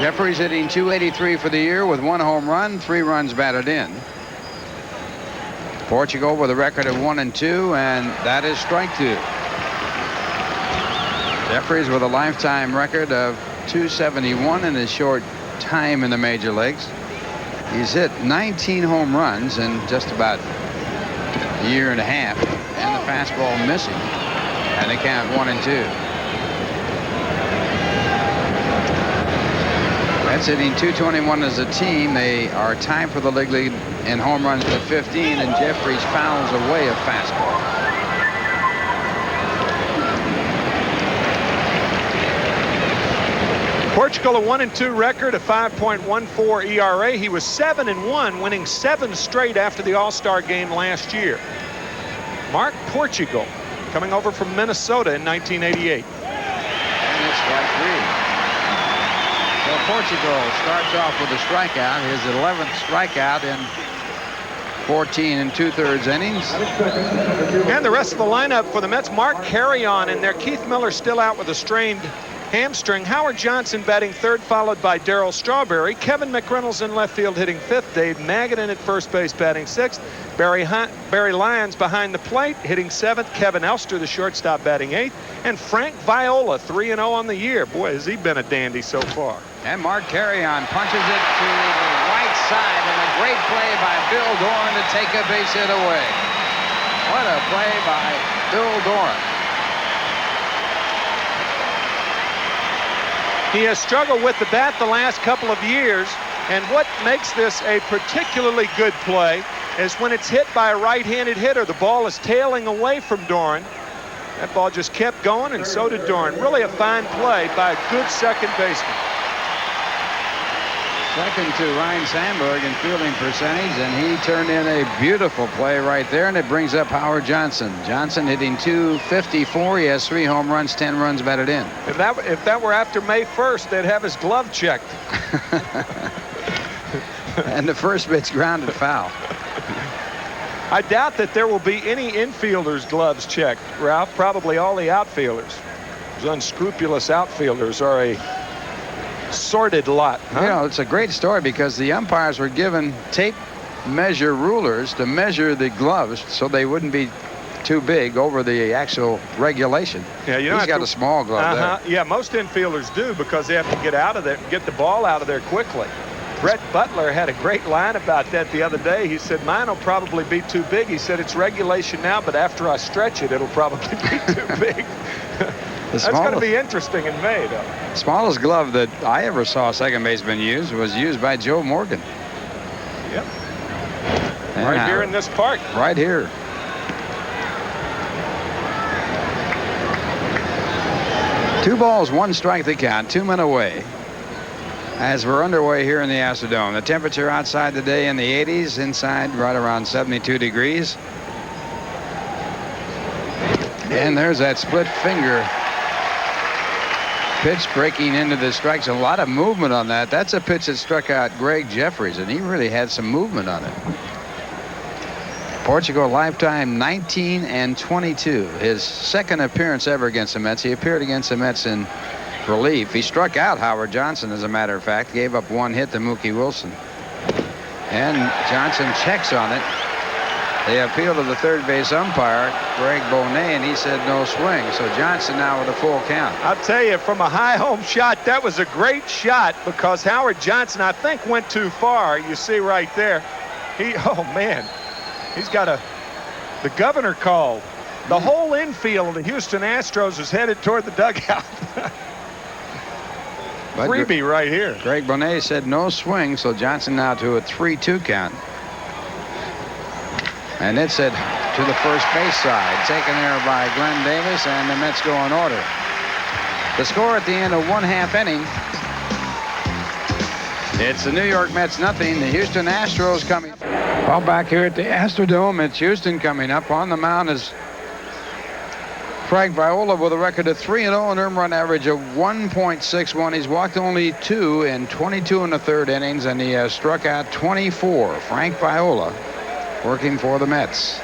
Jeffries hitting .283 for the year with 1 home run, 3 runs batted in. Portugal with a record of 1-2, and that is strike 2. Jeffries with a lifetime record of .271 in his short time in the major leagues. He's hit 19 home runs in just about a year and a half, and the fastball missing, and they count 1-2. Mets hitting .221 as a team. They are tied for the league lead in home runs with 15, and Jeffries fouls away a fastball. Portugal a 1-2 record, a 5.14 ERA. He was 7-1, winning 7 straight after the All-Star game last year. Mark Portugal, coming over from Minnesota in 1988. And it's strike 3. So Portugal starts off with a strikeout, his 11th strikeout in 14 2/3 innings. And the rest of the lineup for the Mets: Mark Carreon in there. Keith Miller still out with a strained hamstring. Howard Johnson batting third, followed by Darryl Strawberry. Kevin McReynolds in left field hitting fifth. Dave Magadan at first base batting sixth. Barry Lyons behind the plate hitting seventh. Kevin Elster, the shortstop, batting eighth. And Frank Viola, 3-0 on the year. Boy, has he been a dandy so far. And Mark Carreon punches it to the right side, and a great play by Bill Doran to take a base hit away. What a play by Bill Doran. He has struggled with the bat the last couple of years, and what makes this a particularly good play is when it's hit by a right-handed hitter. The ball is tailing away from Doran. That ball just kept going, and so did Doran. Really a fine play by a good second baseman. Second to Ryan Sandberg in fielding percentage, and he turned in a beautiful play right there, and it brings up Howard Johnson. Johnson hitting .254. He has 3 home runs, 10 runs batted in. If that were after May 1st, they'd have his glove checked. And the first bit's grounded foul. I doubt that there will be any infielders' gloves checked, Ralph. Probably all the outfielders. Those unscrupulous outfielders are a sorted lot. Huh? You know, it's a great story because the umpires were given tape measure rulers to measure the gloves so they wouldn't be too big over the actual regulation. Yeah, you know, he's got a small glove there. Yeah, most infielders do because they have to get out of there, get the ball out of there quickly. Brett Butler had a great line about that the other day. He said, mine will probably be too big. He said, it's regulation now, but after I stretch it, it'll probably be too big. That's going to be interesting in May, though. Smallest glove that I ever saw a second baseman use was used by Joe Morgan. Yep. And right here in this park. Right here. Two balls, 1 strike the count, 2 men away. As we're underway here in the Astrodome, the temperature outside today in the 80s, inside right around 72 degrees. And there's that split finger pitch breaking into the strikes. A lot of movement on that. That's a pitch that struck out Greg Jeffries, and he really had some movement on it. Portugal lifetime 19-22. His second appearance ever against the Mets. He appeared against the Mets in relief. He struck out Howard Johnson, as a matter of fact. Gave up 1 hit to Mookie Wilson. And Johnson checks on it. They appeal to the third base umpire, Greg Bonet, and he said no swing. So Johnson now with a full count. I'll tell you, from a high home shot, that was a great shot because Howard Johnson, I think, went too far. You see right there. Oh, man. He's got the governor called. The whole infield of the Houston Astros is headed toward the dugout. Freebie right here. Greg Bonet said no swing, so Johnson now to a 3-2 count. And it's hit to the first base side, taken there by Glenn Davis, and the Mets go in order. The score at the end of 1/2 inning. It's the New York Mets nothing. The Houston Astros coming. Well, back here at the Astrodome, it's Houston coming up. On the mound is Frank Viola with a record of 3-0 and earned run average of 1.61. He's walked only 2 in 22 1/3 innings, and he has struck out 24. Frank Viola working for the Mets.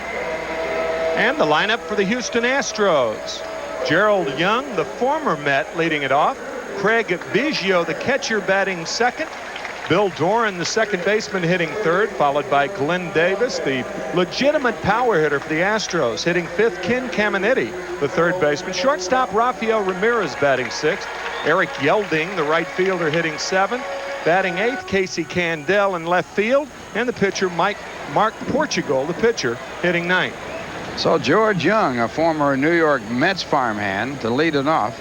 And the lineup for the Houston Astros. Gerald Young, the former Met, leading it off. Craig Biggio, the catcher, batting second. Bill Doran, the second baseman, hitting third, followed by Glenn Davis, the legitimate power hitter for the Astros, hitting fifth. Ken Caminiti, the third baseman. Shortstop Rafael Ramirez batting sixth. Eric Yelding, the right fielder, hitting seventh. Batting eighth, Casey Candell in left field. And the pitcher, Mark Portugal, the pitcher, hitting ninth. So George Young, a former New York Mets farmhand, to lead it off.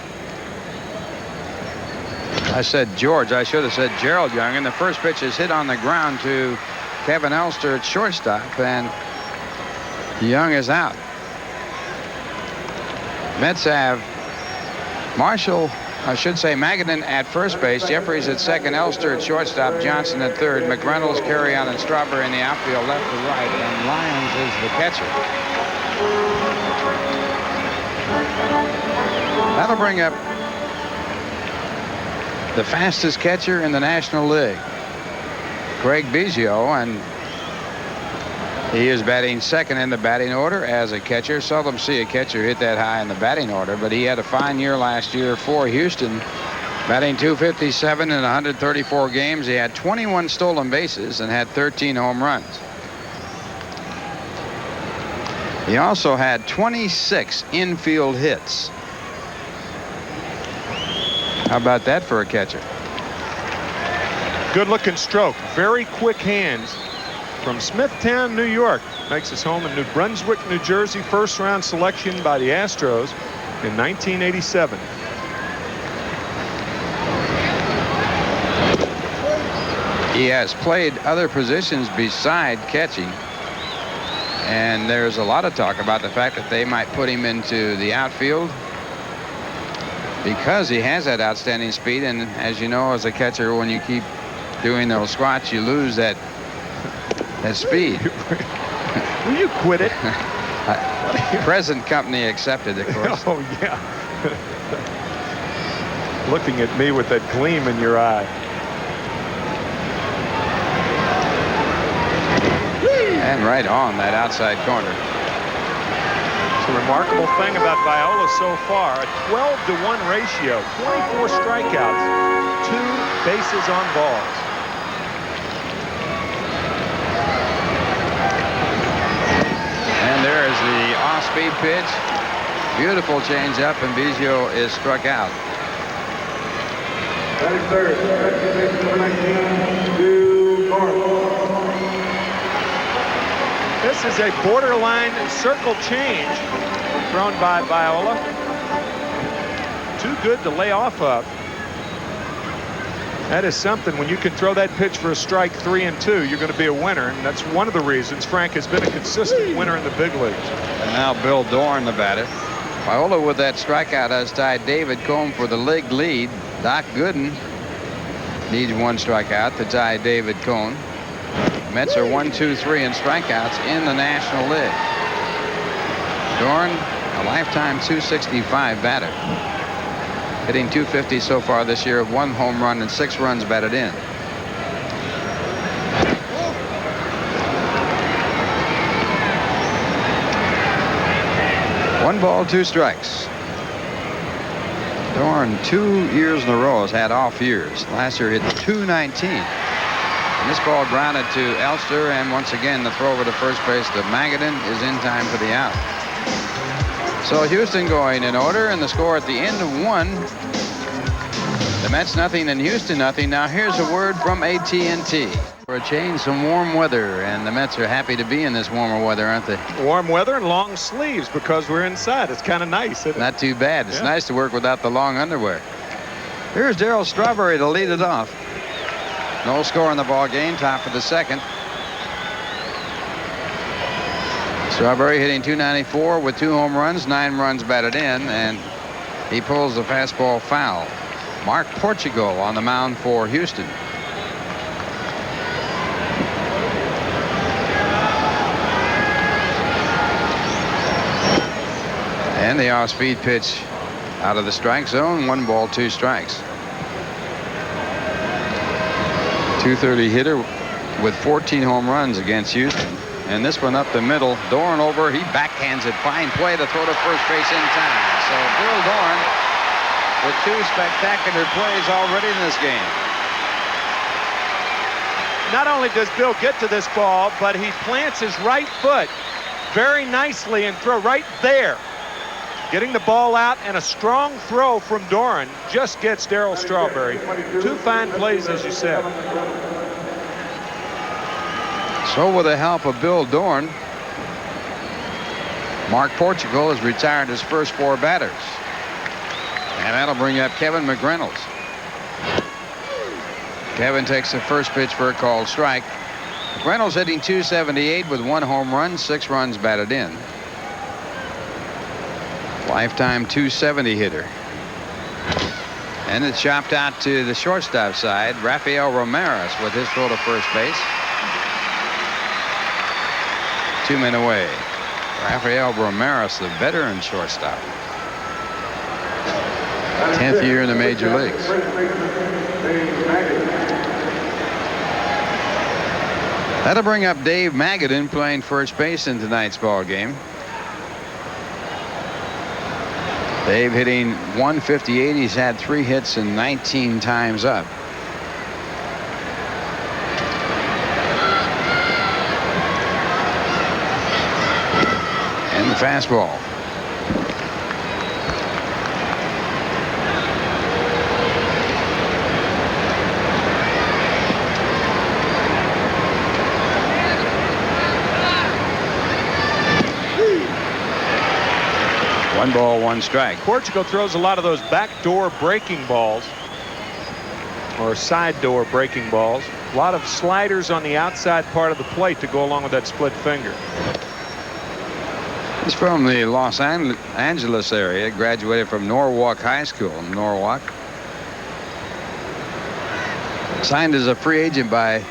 I said George. I should have said Gerald Young. And the first pitch is hit on the ground to Kevin Elster at shortstop. And Young is out. Mets have Marshall, I should say Magadan at first base, Jeffries at second, Elster at shortstop, Johnson at third, McReynolds, Carreon, and Strawberry in the outfield left to right, and Lyons is the catcher. That'll bring up the fastest catcher in the National League, Craig Biggio, and he is batting second in the batting order as a catcher. Seldom see a catcher hit that high in the batting order, but he had a fine year last year for Houston, batting .257 in 134 games. He had 21 stolen bases and had 13 home runs. He also had 26 infield hits. How about that for a catcher? Good looking stroke. Very quick hands. From Smithtown, New York. Makes his home in New Brunswick, New Jersey. First round selection by the Astros in 1987. He has played other positions beside catching. And there's a lot of talk about the fact that they might put him into the outfield because he has that outstanding speed. And as you know, as a catcher, when you keep doing those squats, you lose that speed. Will you quit it? Present company accepted, of course. Oh, yeah. Looking at me with that gleam in your eye. And right on that outside corner. It's a remarkable thing about Viola so far. A 12-to-1 ratio. 24 strikeouts. 2 bases on balls. And there is the off-speed pitch. Beautiful changeup, and Biggio is struck out. Third, number 19, to Mark. This is a borderline circle change thrown by Viola. Too good to lay off of. That is something. When you can throw that pitch for a strike 3 and 2, you're going to be a winner. And that's one of the reasons Frank has been a consistent winner in the big leagues. And now Bill Doran, the batter. Viola with that strikeout has tied David Cone for the league lead. Doc Gooden needs 1 strikeout to tie David Cone. Mets are 1-2-3 in strikeouts in the National League. Doran, a lifetime .265 batter, hitting .250 so far this year, 1 home run and 6 runs batted in. One ball, 2 strikes. Doran 2 years in a row has had off years. Last year hit .219. And this ball grounded to Elster, and once again the throw over to first base to Magadan is in time for the out. So Houston going in order, and the score at the end of 1. The Mets nothing and Houston nothing. Now here's a word from AT&T. For a change, some warm weather, and the Mets are happy to be in this warmer weather, aren't they? Warm weather and long sleeves because we're inside. It's kind of nice, isn't it? Not too bad. It's nice to work without the long underwear. Here's Darryl Strawberry to lead it off. No score in the ball game. Top of the second. Strawberry hitting .294 with 2 home runs, 9 runs batted in, and he pulls the fastball foul. Mark Portugal on the mound for Houston. And the off-speed pitch out of the strike zone. 1 ball, 2 strikes. .230 hitter with 14 home runs against Houston. And this one up the middle. Doran over. He backhands it. Fine play to throw to first base in time. So Bill Doran with 2 spectacular plays already in this game. Not only does Bill get to this ball, but he plants his right foot very nicely and throw right there. Getting the ball out, and a strong throw from Doran just gets Darryl Strawberry. 2 fine plays, as you said. So with the help of Bill Doran, Mark Portugal has retired his first 4 batters. And that'll bring up Kevin McReynolds. Kevin takes the first pitch for a called strike. McReynolds hitting .278 with 1 home run, 6 runs batted in. Lifetime .270 hitter. And it's chopped out to the shortstop side. Rafael Ramirez with his throw to first base. 2 men away. Rafael Ramirez, the veteran shortstop. 10th year in the major leagues. That'll bring up Dave Magadan playing first base in tonight's ball game. Dave hitting .158. He's had 3 hits and 19 times up. And the fastball. One ball, 1 strike. Portugal throws a lot of those backdoor breaking balls, or side door breaking balls. A lot of sliders on the outside part of the plate to go along with that split finger. He's from the Los Angeles area. Graduated from Norwalk High School in Norwalk. Signed as a free agent by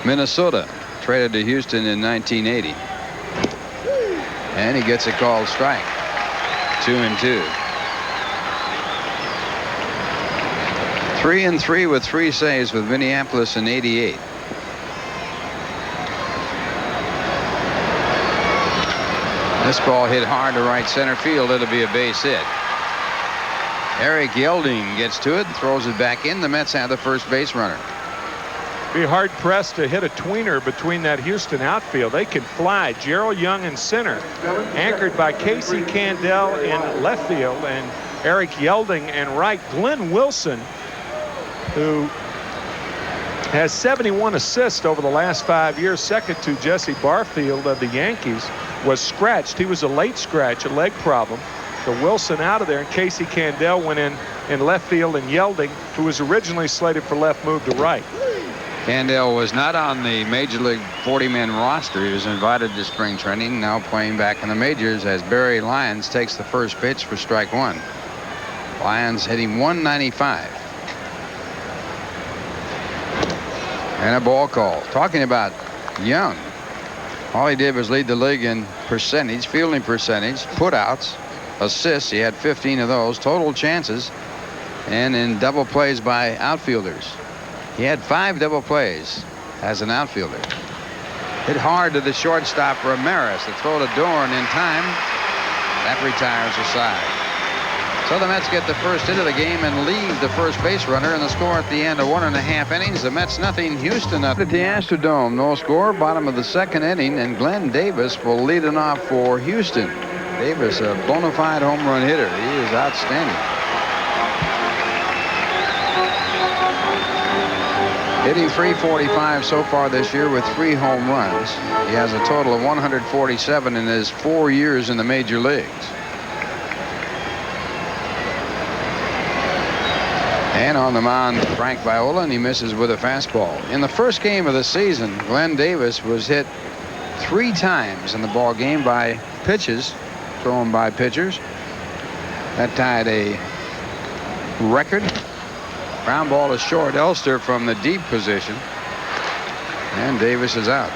Minnesota. Traded to Houston in 1980. And he gets a called strike. 2-2. 3-3 with 3 saves with Minneapolis in '88. This ball hit hard to right center field. It'll be a base hit. Eric Yelding gets to it and throws it back in. The Mets have the first base runner. Be hard pressed to hit a tweener between that Houston outfield. They can fly. Gerald Young in center, anchored by Casey Candell in left field, and Eric Yelding in right. Glenn Wilson, who has 71 assists over the last 5 years, second to Jesse Barfield of the Yankees, was scratched. He was a late scratch, a leg problem. So Wilson out of there, and Casey Candell went in left field, and Yelding, who was originally slated for left, moved to right. Candell was not on the Major League 40-man roster. He was invited to spring training, now playing back in the majors as Barry Lyons takes the first pitch for strike 1. Lyons hitting .195. And a ball call. Talking about Young, all he did was lead the league in percentage, fielding percentage, putouts, assists. He had 15 of those, total chances, and in double plays by outfielders. He had 5 double plays as an outfielder. Hit hard to the shortstop Ramirez. The throw to Doran in time. That retires the side. So the Mets get the first hit of the game and leave the first base runner, and the score at the end of 1.5 innings. The Mets nothing, Houston nothing. At the Astrodome, no score, bottom of the 2nd inning, and Glenn Davis will lead it off for Houston. Davis, a bona fide home run hitter. He is outstanding. Hitting .345 so far this year with 3 home runs. He has a total of 147 in his 4 years in the major leagues. And on the mound, Frank Viola, and he misses with a fastball. In the first game of the season, Glenn Davis was hit 3 times in the ball game by pitches thrown by pitchers. That tied a record. Ground ball is short. Elster from the deep position. And Davis is out.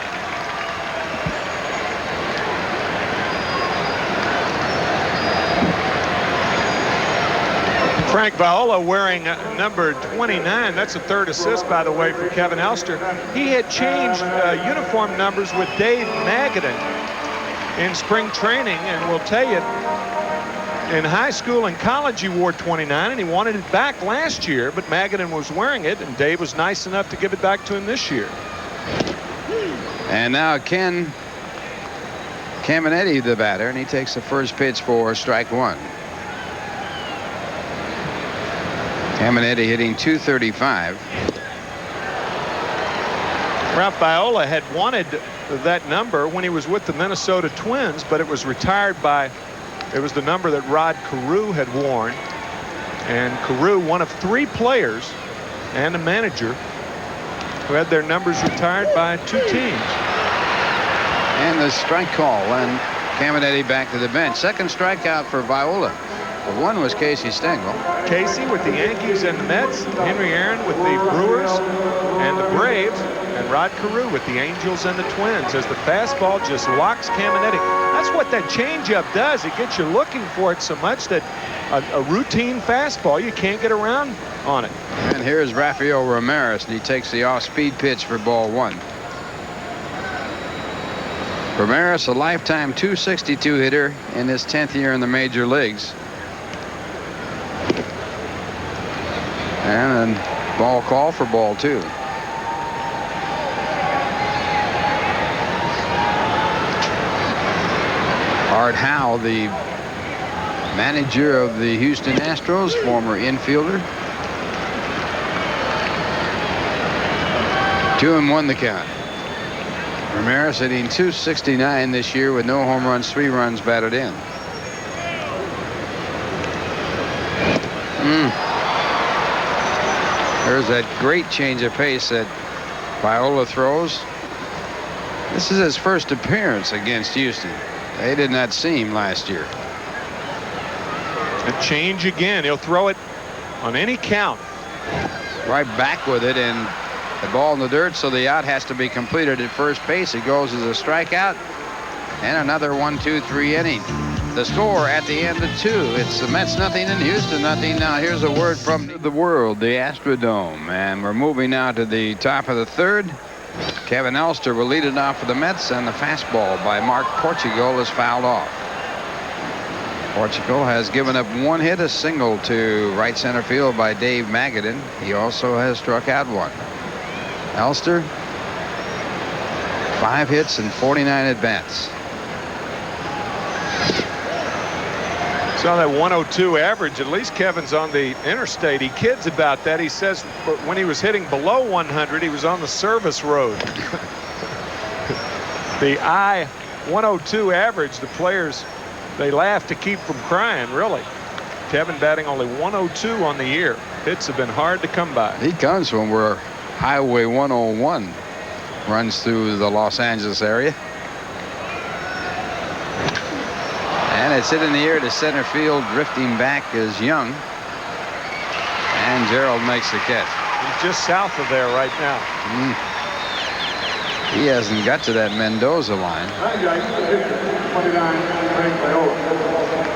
Frank Viola wearing number 29. That's a 3rd assist, by the way, for Kevin Elster. He had changed uniform numbers with Dave Magadan in spring training, and we'll tell you, in high school and college. He wore 29, and he wanted it back last year, but Magadan was wearing it, and Dave was nice enough to give it back to him this year. And now Ken Caminetti, the batter, and he takes the first pitch for strike one. Caminetti hitting .235. Ralph Viola had wanted that number when he was with the Minnesota Twins, but it was retired by, it was the number that Rod Carew had worn. And Carew, one of 3 players and a manager who had their numbers retired by 2 teams. And the strike call, and Caminetti back to the bench. Second strikeout for Viola. The one was Casey Stengel. Casey with the Yankees and the Mets, Henry Aaron with the Brewers and the Braves, and Rod Carew with the Angels and the Twins, as the fastball just locks Caminetti. That's what that changeup does. It gets you looking for it so much that a routine fastball, you can't get around on it. And here's Rafael Ramirez, and he takes the off-speed pitch for ball one. Ramirez, a lifetime .262 hitter in his 10th year in the major leagues. And a ball call for ball two. Art Howe, the manager of the Houston Astros, former infielder. 2-1 the count. Ramirez hitting .269 this year with no home runs, 3 runs batted in. There's that great change of pace that Viola throws. This is his first appearance against Houston. They did not see him last year. A change again. He'll throw it on any count. Right back with it, and the ball in the dirt, so the out has to be completed at first base. It goes as a strikeout, and another 1-2-3 inning. The score at the end of 2. It's the Mets nothing and Houston nothing. Now here's a word from the world, the Astrodome, and we're moving now to the top of the 3rd. Kevin Elster will lead it off for the Mets, and the fastball by Mark Portugal is fouled off. Portugal has given up 1 hit, a single to right center field by Dave Magadan. He also has struck out 1. Elster, 5 hits and 49 at-bats. Saw that 102 average. At least Kevin's on the interstate. He kids about that. He says when he was hitting below 100, he was on the service road. The I-102 average, the players, they laugh to keep from crying, really. Kevin batting only 102 on the year. Hits have been hard to come by. He comes from where Highway 101 runs through the Los Angeles area. And it's hit in the air to center field. Drifting back is Young. And Gerald makes the catch. He's just south of there right now. He hasn't got to that Mendoza line.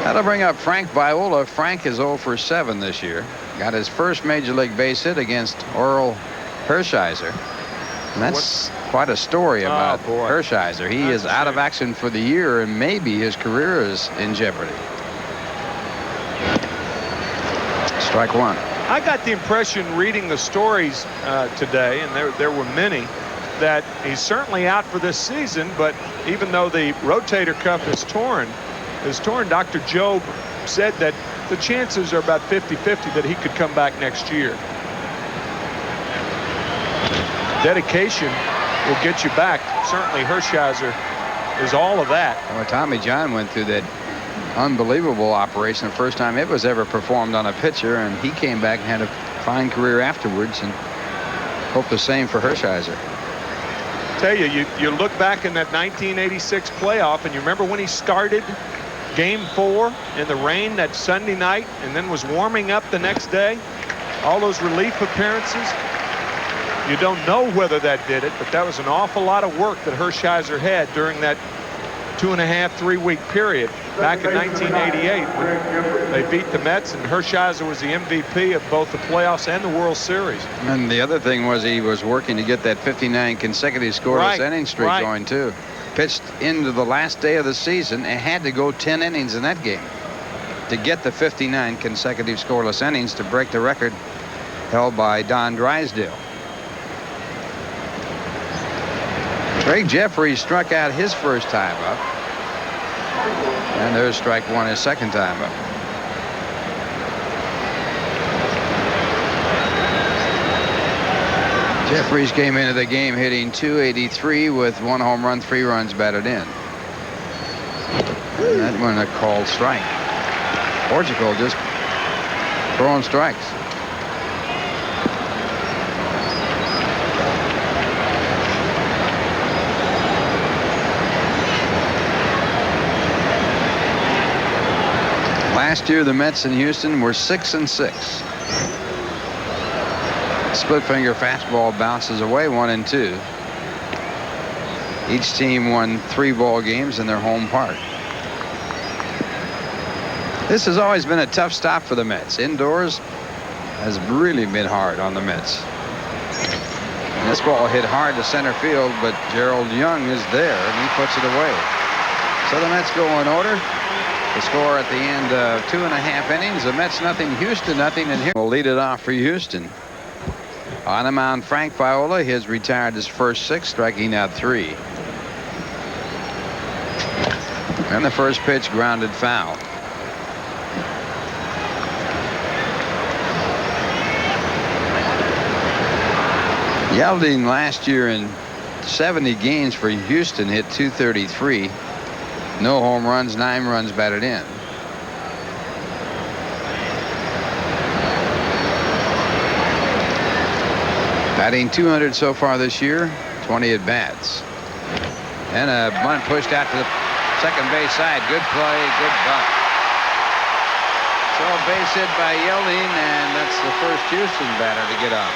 That'll bring up Frank Viola. Frank is 0 for 7 this year. Got his first major league base hit against Oral Hershiser. And that's quite a story about Hershiser. He is out of action for the year, and maybe his career is in jeopardy. Strike 1. I got the impression reading the stories today, and there were many, that he's certainly out for this season, but even though the rotator cuff is torn, Dr. Jobe said that the chances are about 50-50 that he could come back next year. Dedication will get you back. Certainly Hershiser is all of that. Well, Tommy John went through that unbelievable operation the first time it was ever performed on a pitcher, and he came back and had a fine career afterwards, and hope the same for Hershiser. Tell you look back in that 1986 playoff, and you remember when he started Game 4 in the rain that Sunday night and then was warming up the next day? All those relief appearances. You don't know whether that did it, but that was an awful lot of work that Hershiser had during that 2.5, 3-week period back in 1988 when they beat the Mets, and Hershiser was the MVP of both the playoffs and the World Series. And the other thing was he was working to get that 59 consecutive scoreless inning streak going too. Pitched into the last day of the season and had to go 10 innings in that game. to get the 59 consecutive scoreless innings to break the record held by Don Drysdale. Craig Jeffries struck out his first time up. And there's strike one his second time up. Jeffries came into the game hitting .283 with 1 home run, 3 runs batted in. And that one a called strike. Portugal just throwing strikes. Last year, the Mets in Houston were 6-6. Split finger fastball bounces away 1-2. Each team won 3 ball games in their home park. This has always been a tough stop for the Mets. Indoors has really been hard on the Mets. And this ball hit hard to center field, but Gerald Young is there and he puts it away. So the Mets go in order. The score at the end of 2.5 innings. The Mets nothing, Houston nothing, and here will lead it off for Houston. On the mound, Frank Viola. He has retired his first 6, striking out 3. And the first pitch grounded foul. Yelding last year in 70 games for Houston hit .233. No home runs, 9 runs batted in. Batting .200 so far this year, 20 at bats. And a bunt pushed out to the second base side. Good play, good bunt. So a base hit by Yelding, and that's the first Houston batter to get on.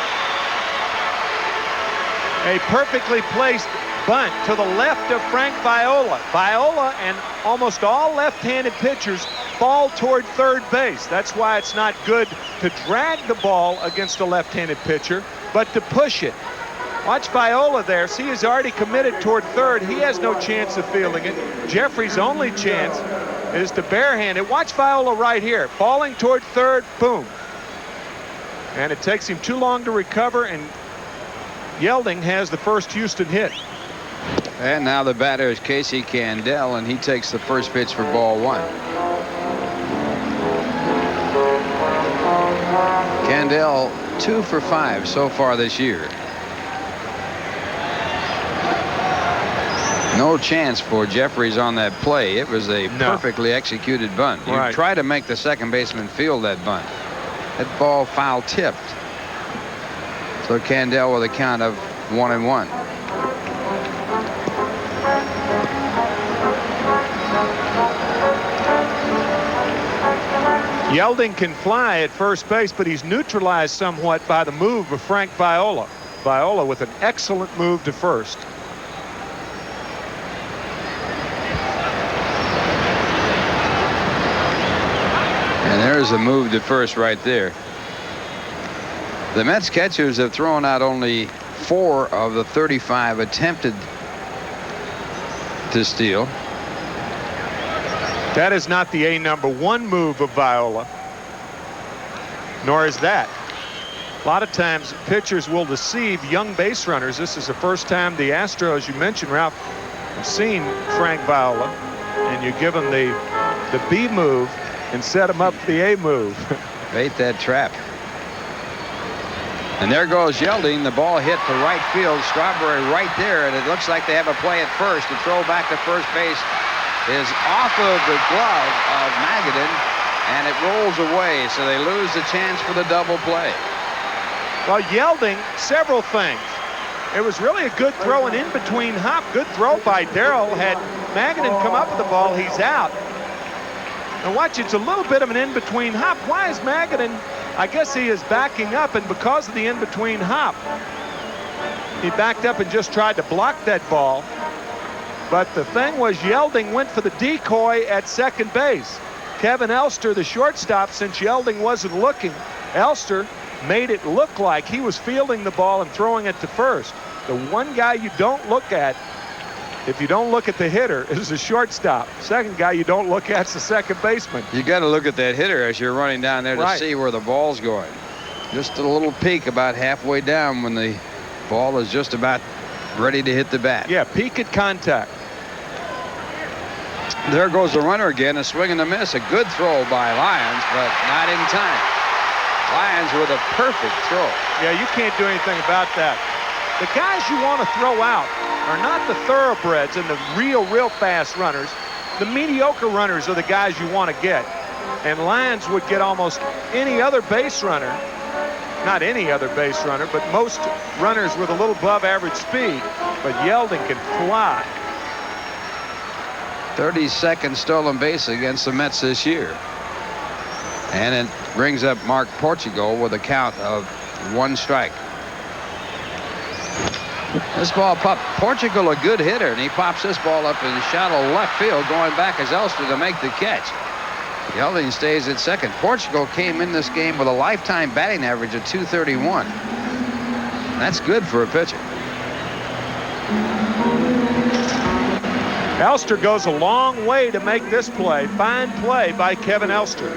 A perfectly placed bunt to the left of Frank Viola. Viola and almost all left-handed pitchers fall toward third base. That's why it's not good to drag the ball against a left-handed pitcher, but to push it. Watch Viola there. See, he's already committed toward third. He has no chance of fielding it. Jeffrey's only chance is to barehand it. Watch Viola right here. Falling toward third, boom. And it takes him too long to recover, and Yelding has the first Houston hit. And now the batter is Casey Candell, and he takes the first pitch for ball 1. Candell 2 for 5 so far this year. No chance for Jeffries on that play. It was a perfectly executed bunt. You try to make the second baseman field that bunt. That ball foul tipped. So Candell with a count of 1-1. Yelding can fly at first base, but he's neutralized somewhat by the move of Frank Viola. Viola with an excellent move to first. And there's a move to first right there. The Mets catchers have thrown out only 4 of the 35 attempted to steal. That is not the #1 move of Viola, nor is that. A lot of times pitchers will deceive young base runners. This is the first time the Astros, you mentioned, Ralph, have seen Frank Viola, and you give him the B move and set him up for the A move. Bait that trap. And there goes Yelding. The ball hit to right field. Strawberry right there, and it looks like they have a play at first. The throw back to first base is off of the glove of Magadan, and it rolls away, so they lose the chance for the double play. Well, Yelding, several things. It was really a good throw, an in-between hop. Good throw by Darrell. Had Magadan come up with the ball, he's out. And watch, it's a little bit of an in-between hop. Why is Magadan? I guess he is backing up, and because of the in-between hop, he backed up and just tried to block that ball. But the thing was, Yelding went for the decoy at second base. Kevin Elster, the shortstop, since Yelding wasn't looking, Elster made it look like he was fielding the ball and throwing it to first. The one guy you don't look at if you don't look at the hitter, is the shortstop. Second guy you don't look at is the second baseman. You got to look at that hitter as you're running down there to see where the ball's going. Just a little peek about halfway down when the ball is just about ready to hit the bat. Yeah, peek at contact. There goes the runner again, a swing and a miss. A good throw by Lyons, but not in time. Lyons with a perfect throw. Yeah, you can't do anything about that. The guys you want to throw out are not the thoroughbreds and the real fast runners. The mediocre runners are the guys you want to get. And Lyons would get almost any other base runner. Not any other base runner, but most runners with a little above average speed. But Yeldon can fly. 32nd stolen base against the Mets this year. And it brings up Mark Portugal with a count of 1 strike. This ball popped. Portugal a good hitter, and he pops this ball up in shallow left field, going back as Elster to make the catch. Yeldon stays at second. Portugal came in this game with a lifetime batting average of .231. That's good for a pitcher. Elster goes a long way to make this play. Fine play by Kevin Elster.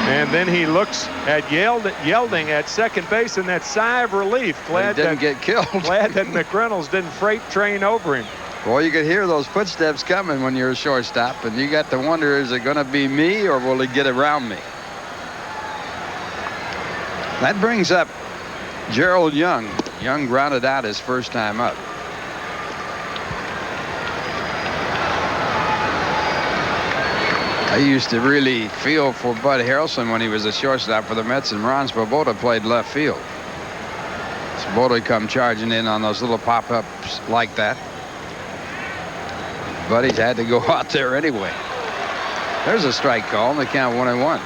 And then he looks at Yeldon at second base in that sigh of relief. Glad he didn't get killed. Glad that McReynolds didn't freight train over him. Well, you could hear those footsteps coming when you're a shortstop, and you got to wonder, is it going to be me or will he get around me? That brings up Gerald Young. Young grounded out his first time up. I used to really feel for Bud Harrelson when he was a shortstop for the Mets, and Ron Swoboda played left field. Swoboda come charging in on those little pop-ups like that. Buddy's had to go out there anyway. There's a strike call, and they count 1-1.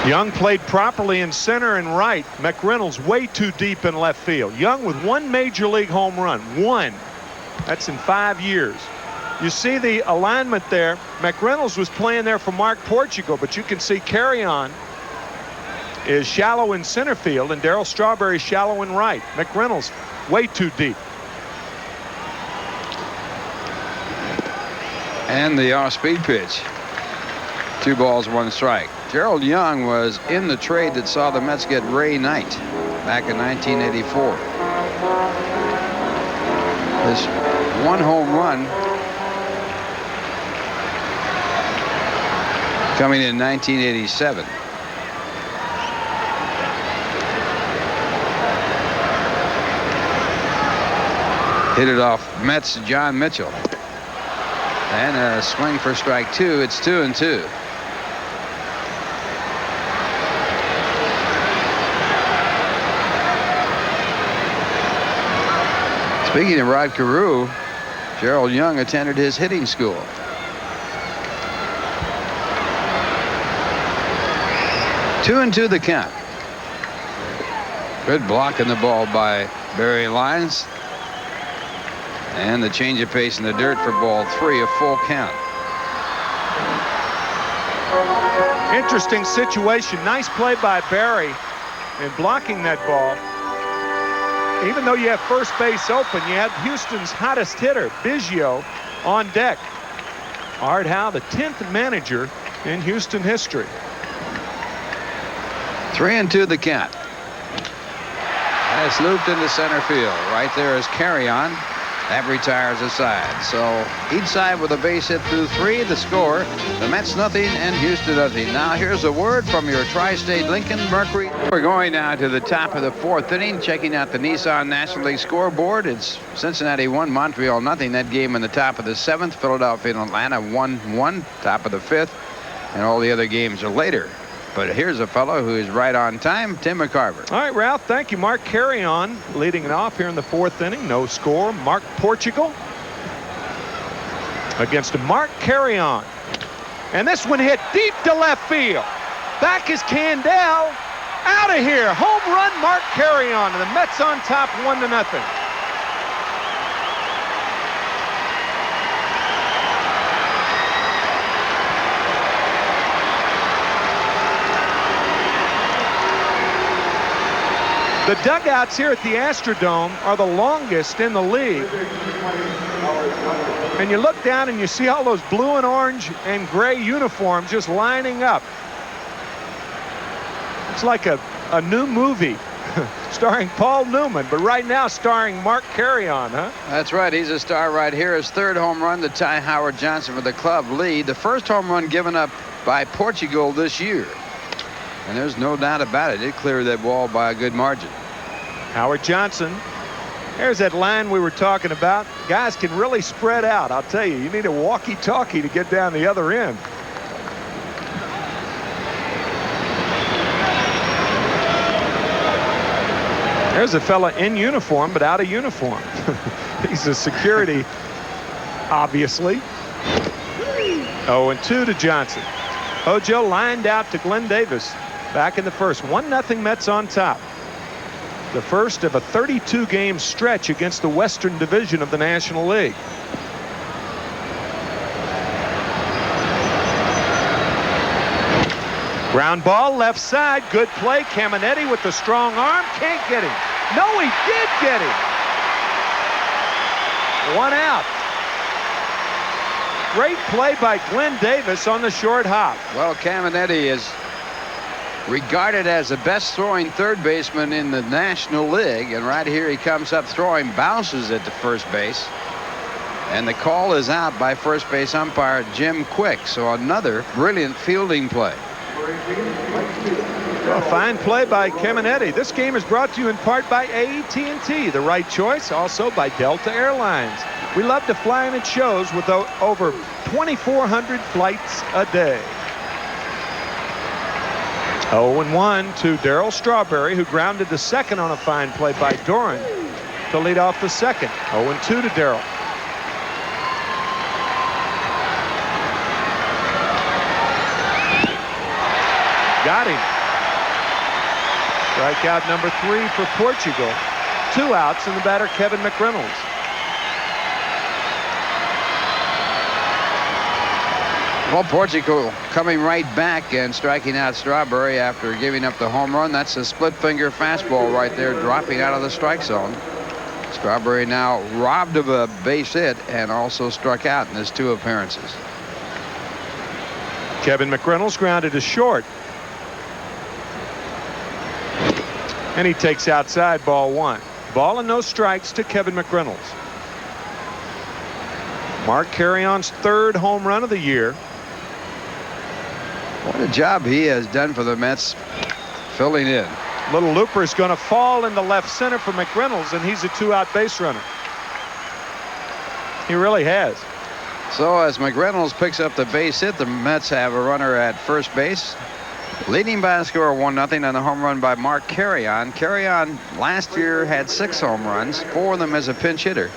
Young played properly in center and right. McReynolds way too deep in left field. Young with 1 major league home run. 1. That's in 5 years. You see the alignment there. McReynolds was playing there for Mark Portugal, but you can see Carreon is shallow in center field and Darryl Strawberry shallow in right. McReynolds way too deep. And the off-speed pitch. 2 balls, 1 strike. Gerald Young was in the trade that saw the Mets get Ray Knight back in 1984. This 1 home run coming in 1987. Hit it off Mets John Mitchell. And a swing for strike 2. It's 2-2. Speaking of Rod Carew, Gerald Young attended his hitting school. Two and two the count. Good block in the ball by Barry Lyons. And the change of pace in the dirt for ball 3, a full count. Interesting situation. Nice play by Barry in blocking that ball. Even though you have first base open, you have Houston's hottest hitter, Biggio, on deck. Art Howe, the 10th manager in Houston history. 3-2 the count. That's looped into center field. Right there is Carreon. That retires a side. So each side with a base hit through 3. The score, the Mets nothing and Houston nothing. Now here's a word from your Tri-State Lincoln Mercury. We're going now to the top of the 4th inning, checking out the Nissan National League scoreboard. It's Cincinnati 1, Montreal nothing. That game in the top of the 7th. Philadelphia and Atlanta 1-1, top of the 5th. And all the other games are later. But here's a fellow who is right on time, Tim McCarver. All right, Ralph, thank you. Mark Carreon leading it off here in the 4th inning. No score. Mark Portugal against Mark Carreon. And this one hit deep to left field. Back is Candell. Out of here. Home run, Mark Carreon. And the Mets on top 1-0. The dugouts here at the Astrodome are the longest in the league. And you look down and you see all those blue and orange and gray uniforms just lining up. It's like a new movie starring Paul Newman, but right now starring Mark Carreon, huh? That's right. He's a star right here. His third home run to tie Howard Johnson for the club lead. The first home run given up by Portugal this year. And there's no doubt about it. It cleared that ball by a good margin. Howard Johnson. There's that line we were talking about. Guys can really spread out. I'll tell you, you need a walkie-talkie to get down the other end. There's a fella in uniform, but out of uniform. He's a security, obviously. 0-2 to Johnson. Hojo lined out to Glenn Davis back in the first. 1-0 Mets on top. The first of a 32-game stretch against the Western Division of the National League. Ground ball left side. Good play. Caminetti with the strong arm. Can't get him. No, he did get him. 1 out. Great play by Glenn Davis on the short hop. Well, Caminetti is regarded as the best throwing third baseman in the National League. And right here he comes up throwing, bounces at the first base. And the call is out by first base umpire Jim Quick. So another brilliant fielding play. A fine play by Caminetti. This game is brought to you in part by AT&T, the right choice, also by Delta Airlines. We love to fly, and it shows with over 2,400 flights a day. 0-1 to Darryl Strawberry, who grounded the second on a fine play by Doran to lead off the second. 0-2 to Darryl. Got him. Strikeout number 3 for Portugal. 2 outs, and the batter Kevin McReynolds. Well, Portugal coming right back and striking out Strawberry after giving up the home run. That's a split finger fastball right there, dropping out of the strike zone. Strawberry now robbed of a base hit and also struck out in his 2 appearances. Kevin McReynolds grounded to short. And he takes outside, ball 1. Ball and no strikes to Kevin McReynolds. Mark Carreon's 3rd home run of the year. What a job he has done for the Mets filling in. Little looper is going to fall into left center for McReynolds, and he's a 2-out base runner. He really has. So as McReynolds picks up the base hit, the Mets have a runner at first base. Leading by a score of 1-0 on the home run by Mark Carreon. Carreon last year had 6 home runs, 4 of them as a pinch hitter.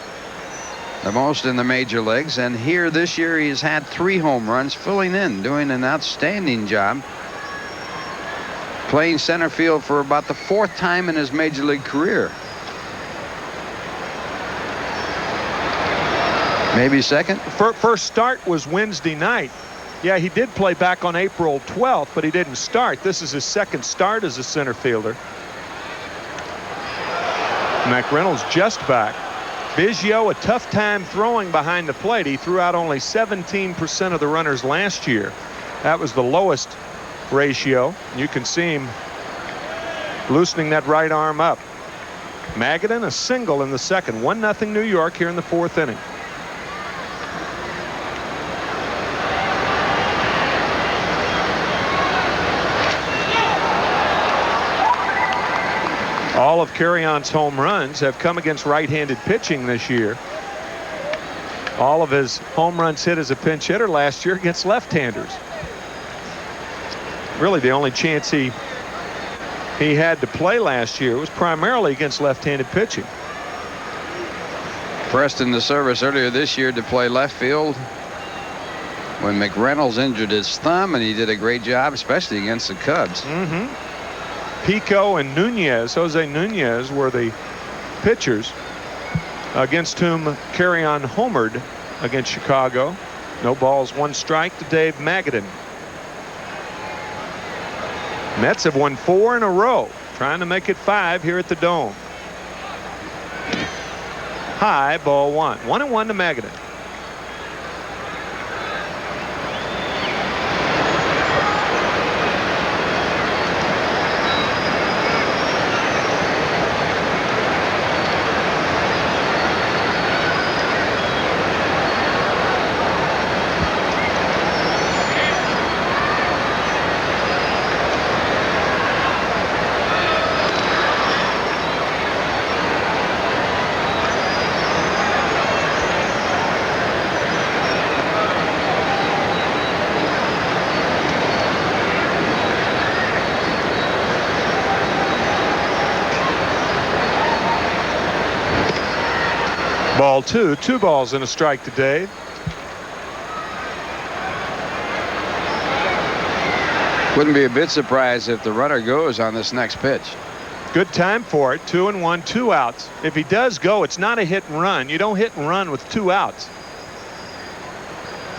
The most in the major leagues. And here this year he's had 3 home runs, filling in, doing an outstanding job. Playing center field for about the 4th time in his major league career. Maybe 2nd. First start was Wednesday night. Yeah, he did play back on April 12th, but he didn't start. This is his 2nd start as a center fielder. McReynolds just back. Biggio, a tough time throwing behind the plate. He threw out only 17% of the runners last year. That was the lowest ratio. You can see him loosening that right arm up. Magadan, a single in the 2nd. 1-0 New York here in the 4th inning. All of Carreon's home runs have come against right-handed pitching this year. All of his home runs hit as a pinch hitter last year against left-handers. Really, the only chance he had to play last year was primarily against left-handed pitching. Pressed in the service earlier this year to play left field when McReynolds injured his thumb, and he did a great job, especially against the Cubs. Pico and Nunez, Jose Nunez, were the pitchers against whom Carreon homered against Chicago. No balls, 1 strike to Dave Magadan. Mets have won 4 in a row. trying to make it 5 here at the Dome. High, ball 1. 1-1 to Magadan. Ball 2. 2 balls and a strike to Dave. Wouldn't be a bit surprised if the runner goes on this next pitch. Good time for it. 2-1, 2 outs. If he does go, it's not a hit and run. You don't hit and run with 2 outs.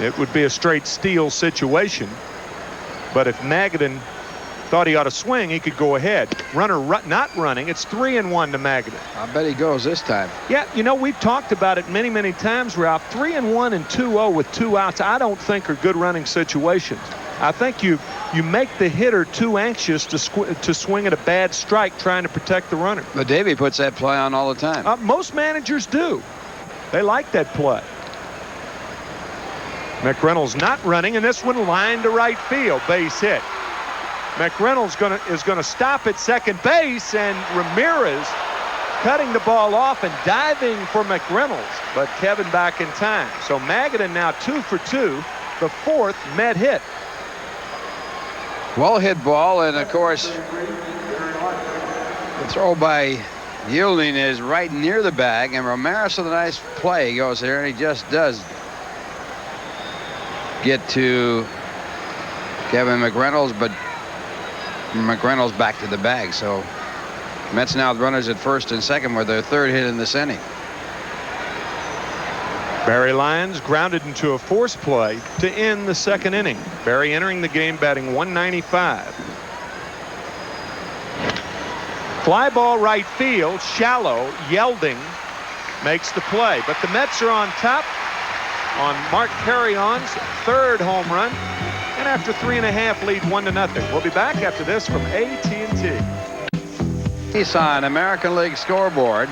It would be a straight steal situation. But if Magadan thought he ought to swing, he could go ahead. Runner not running. It's 3-1 to Magadan. I bet he goes this time. Yeah, you know, we've talked about it many, many times, Ralph. 3-1 and 2-0 with 2 outs, I don't think are good running situations. I think you make the hitter too anxious to swing at a bad strike trying to protect the runner. But Davey puts that play on all the time. Most managers do. They like that play. McReynolds not running, and this one lined to right field. Base hit. McReynolds is going to stop at second base, and Ramirez cutting the ball off and diving for McReynolds, but Kevin back in time. So Magadan now 2 for 2, the 4th Met hit. Well hit ball, and of course the throw by Yielding is right near the bag, and Ramirez with a nice play goes there, and he just does get to Kevin McReynolds, but McReynolds back to the bag. So Mets now with runners at first and second with their 3rd hit in this inning. Barry Lyons grounded into a force play to end the 2nd inning. Barry entering the game batting 195. Fly ball right field, shallow. Yelding makes the play, but the Mets are on top on Mark Carreon's 3rd home run, and after 3.5 lead 1-0. We'll be back after this from AT&T. Nissan American League scoreboard.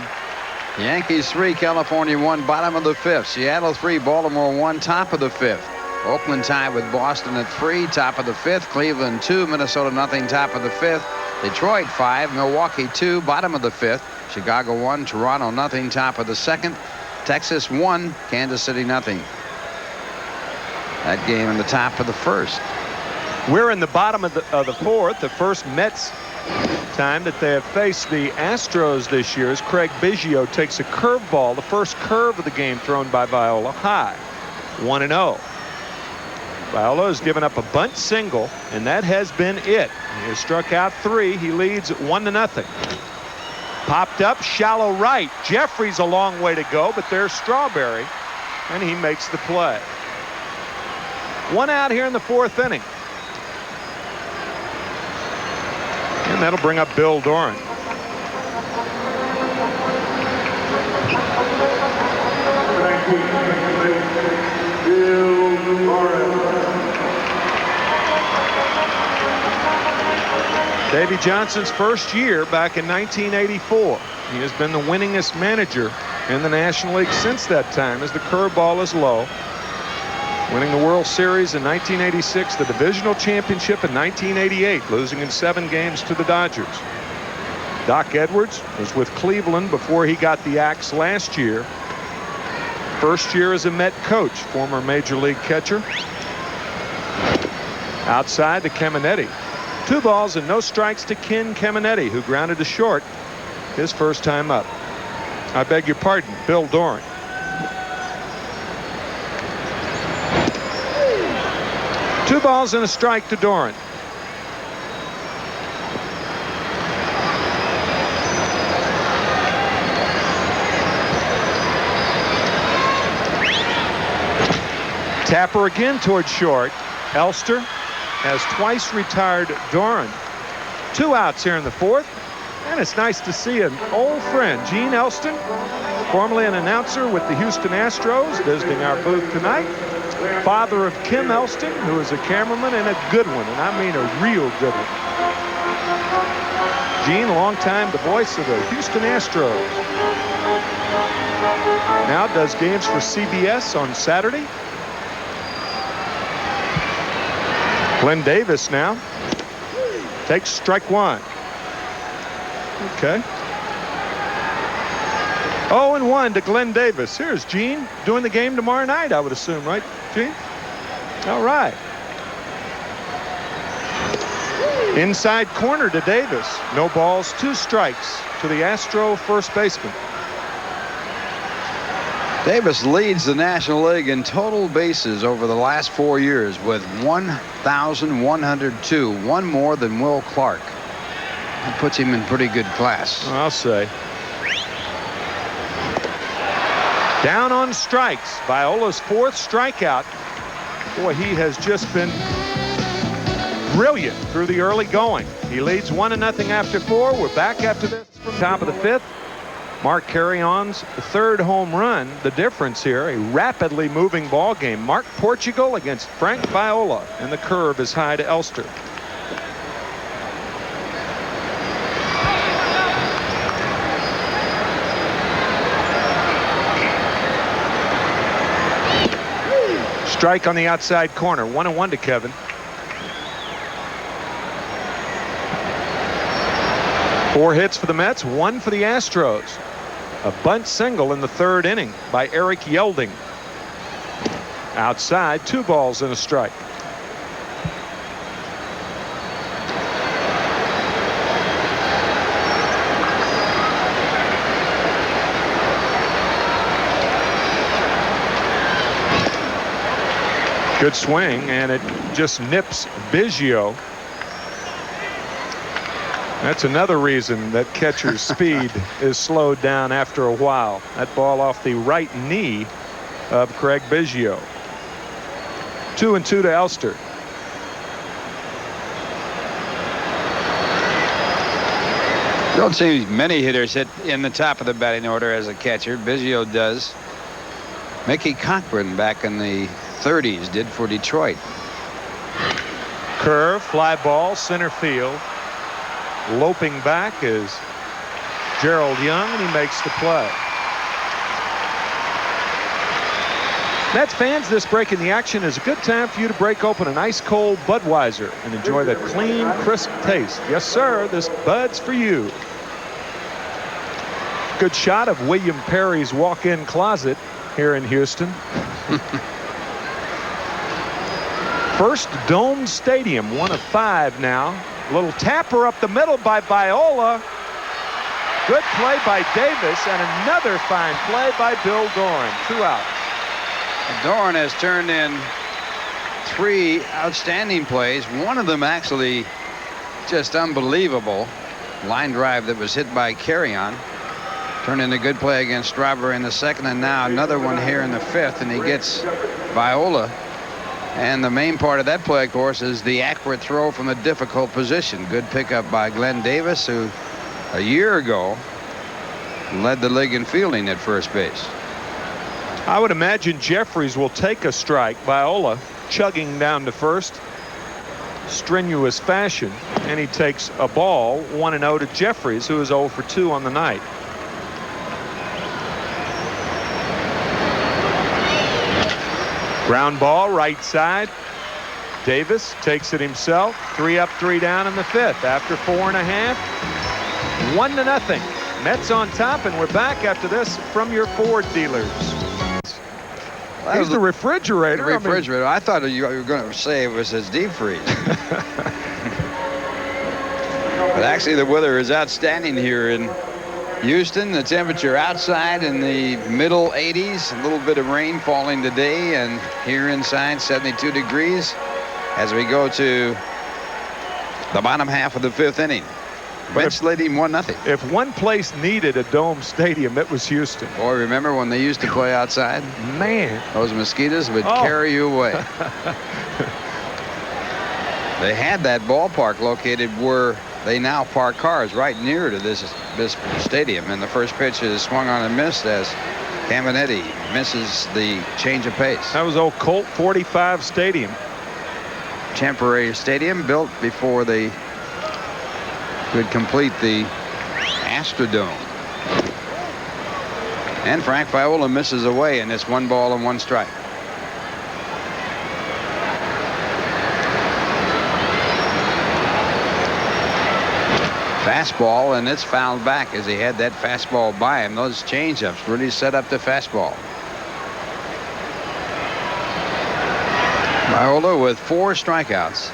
Yankees 3, California 1, bottom of the 5th. Seattle 3, Baltimore 1, top of the 5th. Oakland tied with Boston at 3, top of the 5th. Cleveland 2, Minnesota nothing, top of the 5th. Detroit 5, Milwaukee 2, bottom of the 5th. Chicago 1, Toronto nothing, top of the 2nd. Texas 1, Kansas City nothing. That game in the top of the 1st. We're in the bottom of the 4th. The first Mets time that they have faced the Astros this year as Craig Biggio takes a curveball, the first curve of the game thrown by Viola, high. 1-0. Viola has given up a bunt single, and that has been it. He has struck out 3. He leads 1-0. Popped up, shallow right. Jeffrey's a long way to go, but there's Strawberry, and he makes the play. 1 out here in the 4th inning. And that'll bring up Bill Doran. Davey Johnson's first year back in 1984. He has been the winningest manager in the National League since that time, as the curveball is low. Winning the World Series in 1986, the divisional championship in 1988, losing in 7 games to the Dodgers. Doc Edwards was with Cleveland before he got the axe last year. First year as a Met coach, former Major League catcher. Outside to Caminetti. 2 balls and no strikes to Ken Caminetti, who grounded to short his first time up. I beg your pardon, Bill Doran. Two balls and a strike to Doran. Tapper again toward short. Elster has twice retired Doran. 2 outs here in the 4th. And it's nice to see an old friend, Gene Elston, formerly an announcer with the Houston Astros, visiting our booth tonight. Father of Kim Elston, who is a cameraman and a good one, and I mean a real good one. Gene, longtime the voice of the Houston Astros. Now does games for CBS on Saturday. Glenn Davis now takes strike one. Okay. 0-1 to Glenn Davis. Here's Gene doing the game tomorrow night, I would assume, right, Gene? All right. Inside corner to Davis. No balls, 2 strikes to the Astro first baseman. Davis leads the National League in total bases over the last 4 years with 1,102, one more than Will Clark. That puts him in pretty good class. I'll say. Down on strikes. Viola's 4th strikeout. Boy, he has just been brilliant through the early going. He leads 1-0 after 4. We're back after this from top of the 5th. Mark Carreon's 3rd home run. The difference here, a rapidly moving ball game. Mark Portugal against Frank Viola, and the curve is high to Elster. Strike on the outside corner. 1-1 to Kevin. 4 hits for the Mets, 1 for the Astros. A bunt single in the 3rd inning by Eric Yelding. Outside, 2 balls and a strike. Good swing, and it just nips Biggio. That's another reason that catcher's speed is slowed down after a while. That ball off the right knee of Craig Biggio. 2-2 to Elster. Don't see many hitters hit in the top of the batting order as a catcher. Biggio does. Mickey Cochran back in the 30s did for Detroit. Curve, fly ball, center field. Loping back is Gerald Young, and he makes the play. Mets fans, this break in the action is a good time for you to break open an ice cold Budweiser and enjoy that clean, crisp taste. Yes, sir, this Bud's for you. Good shot of William Perry's walk-in closet here in Houston. First domed stadium, 1 of 5 now. A little tapper up the middle by Viola. Good play by Davis, and another fine play by Bill Doran. 2 outs. Doran has turned in 3 outstanding plays. One of them actually just unbelievable. Line drive that was hit by Carreon. Turned in a good play against Strawberry in the 2nd, and now another one here in the 5th, and he gets Viola. And the main part of that play, of course, is the accurate throw from a difficult position. Good pickup by Glenn Davis, who a year ago led the league in fielding at first base. I would imagine Jeffries will take a strike. Viola chugging down to first. Strenuous fashion. And he takes a ball, 1-0 to Jeffries, who is 0 for 2 on the night. Ground ball, right side. Davis takes it himself. 3 up, 3 down in the 5th. After 4.5, 1-0. Mets on top, and we're back after this from your Ford dealers. Here's the refrigerator. The refrigerator. I thought you were going to say it was his deep freeze. But actually, the weather is outstanding here in Houston. The temperature outside in the middle 80s. A little bit of rain falling today, and here inside 72 degrees as we go to the bottom half of the 5th inning. Mets leading 1-0. If one place needed a dome stadium, it was Houston. Boy, remember when they used to play outside? Man. Those mosquitoes would carry you away. They had that ballpark located where they now park cars right near to this stadium. And the first pitch is swung on and missed as Caminetti misses the change of pace. That was old Colt 45 Stadium. Temporary stadium built before they could complete the Astrodome. And Frank Viola misses away, and it's 1 ball and 1 strike. Fastball, and it's fouled back as he had that fastball by him. Those changeups really set up the fastball. Viola with 4 strikeouts.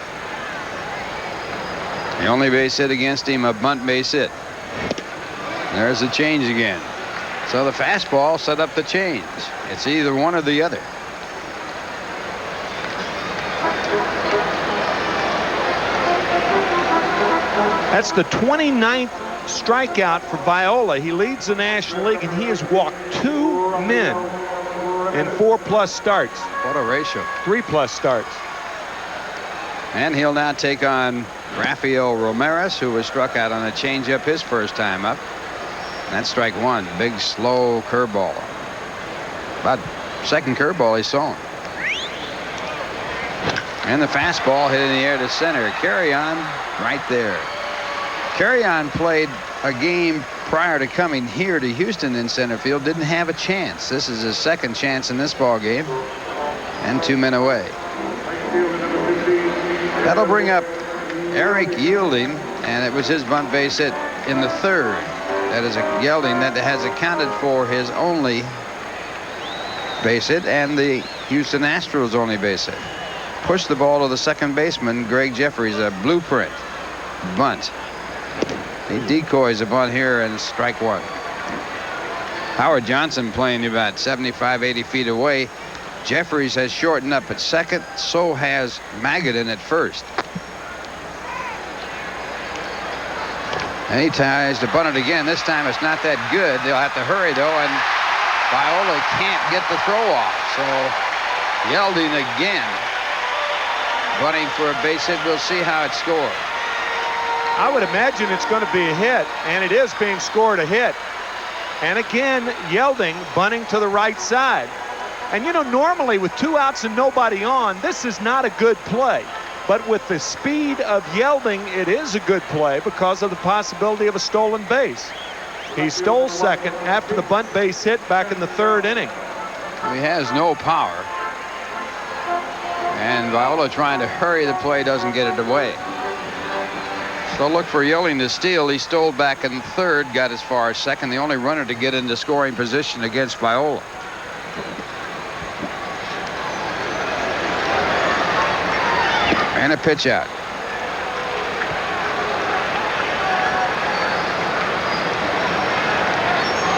The only base hit against him, a bunt base hit. There's the change again. So the fastball set up the change. It's either one or the other. That's the 29th strikeout for Viola. He leads the National League, and he has walked 2 men in 4+ starts. What a ratio. 3+ starts. And he'll now take on Rafael Ramirez, who was struck out on a changeup his first time up. That's strike 1. Big, slow curveball. About second curveball he saw him. And the fastball hit in the air to center. Carreon right there. Carreon played a game prior to coming here to Houston in center field. Didn't have a chance. This is his second chance in this ball game. And 2 men away. That'll bring up Eric Yielding, and it was his bunt base hit in the 3rd. That is a Yielding that has accounted for his only base hit and the Houston Astros only base hit. Pushed the ball to the second baseman, Greg Jeffries, a blueprint bunt. He decoys a bunt here, and strike 1. Howard Johnson playing about 75, 80 feet away. Jeffries has shortened up at second. So has Magadan at first. And he tries to bunt it again. This time it's not that good. They'll have to hurry, though, and Viola can't get the throw off. So Yielding again. Bunting for a base hit. We'll see how it's scored. I would imagine it's going to be a hit, and it is being scored a hit. And again, Yielding bunting to the right side. And, you know, normally with 2 outs and nobody on, this is not a good play. But with the speed of Yielding, it is a good play because of the possibility of a stolen base. He stole second after the bunt base hit back in the 3rd inning. He has no power. And Viola trying to hurry the play, doesn't get it away. So look for Yielding to steal. He stole back in 3rd, got as far as second, the only runner to get into scoring position against Viola. And a pitch out.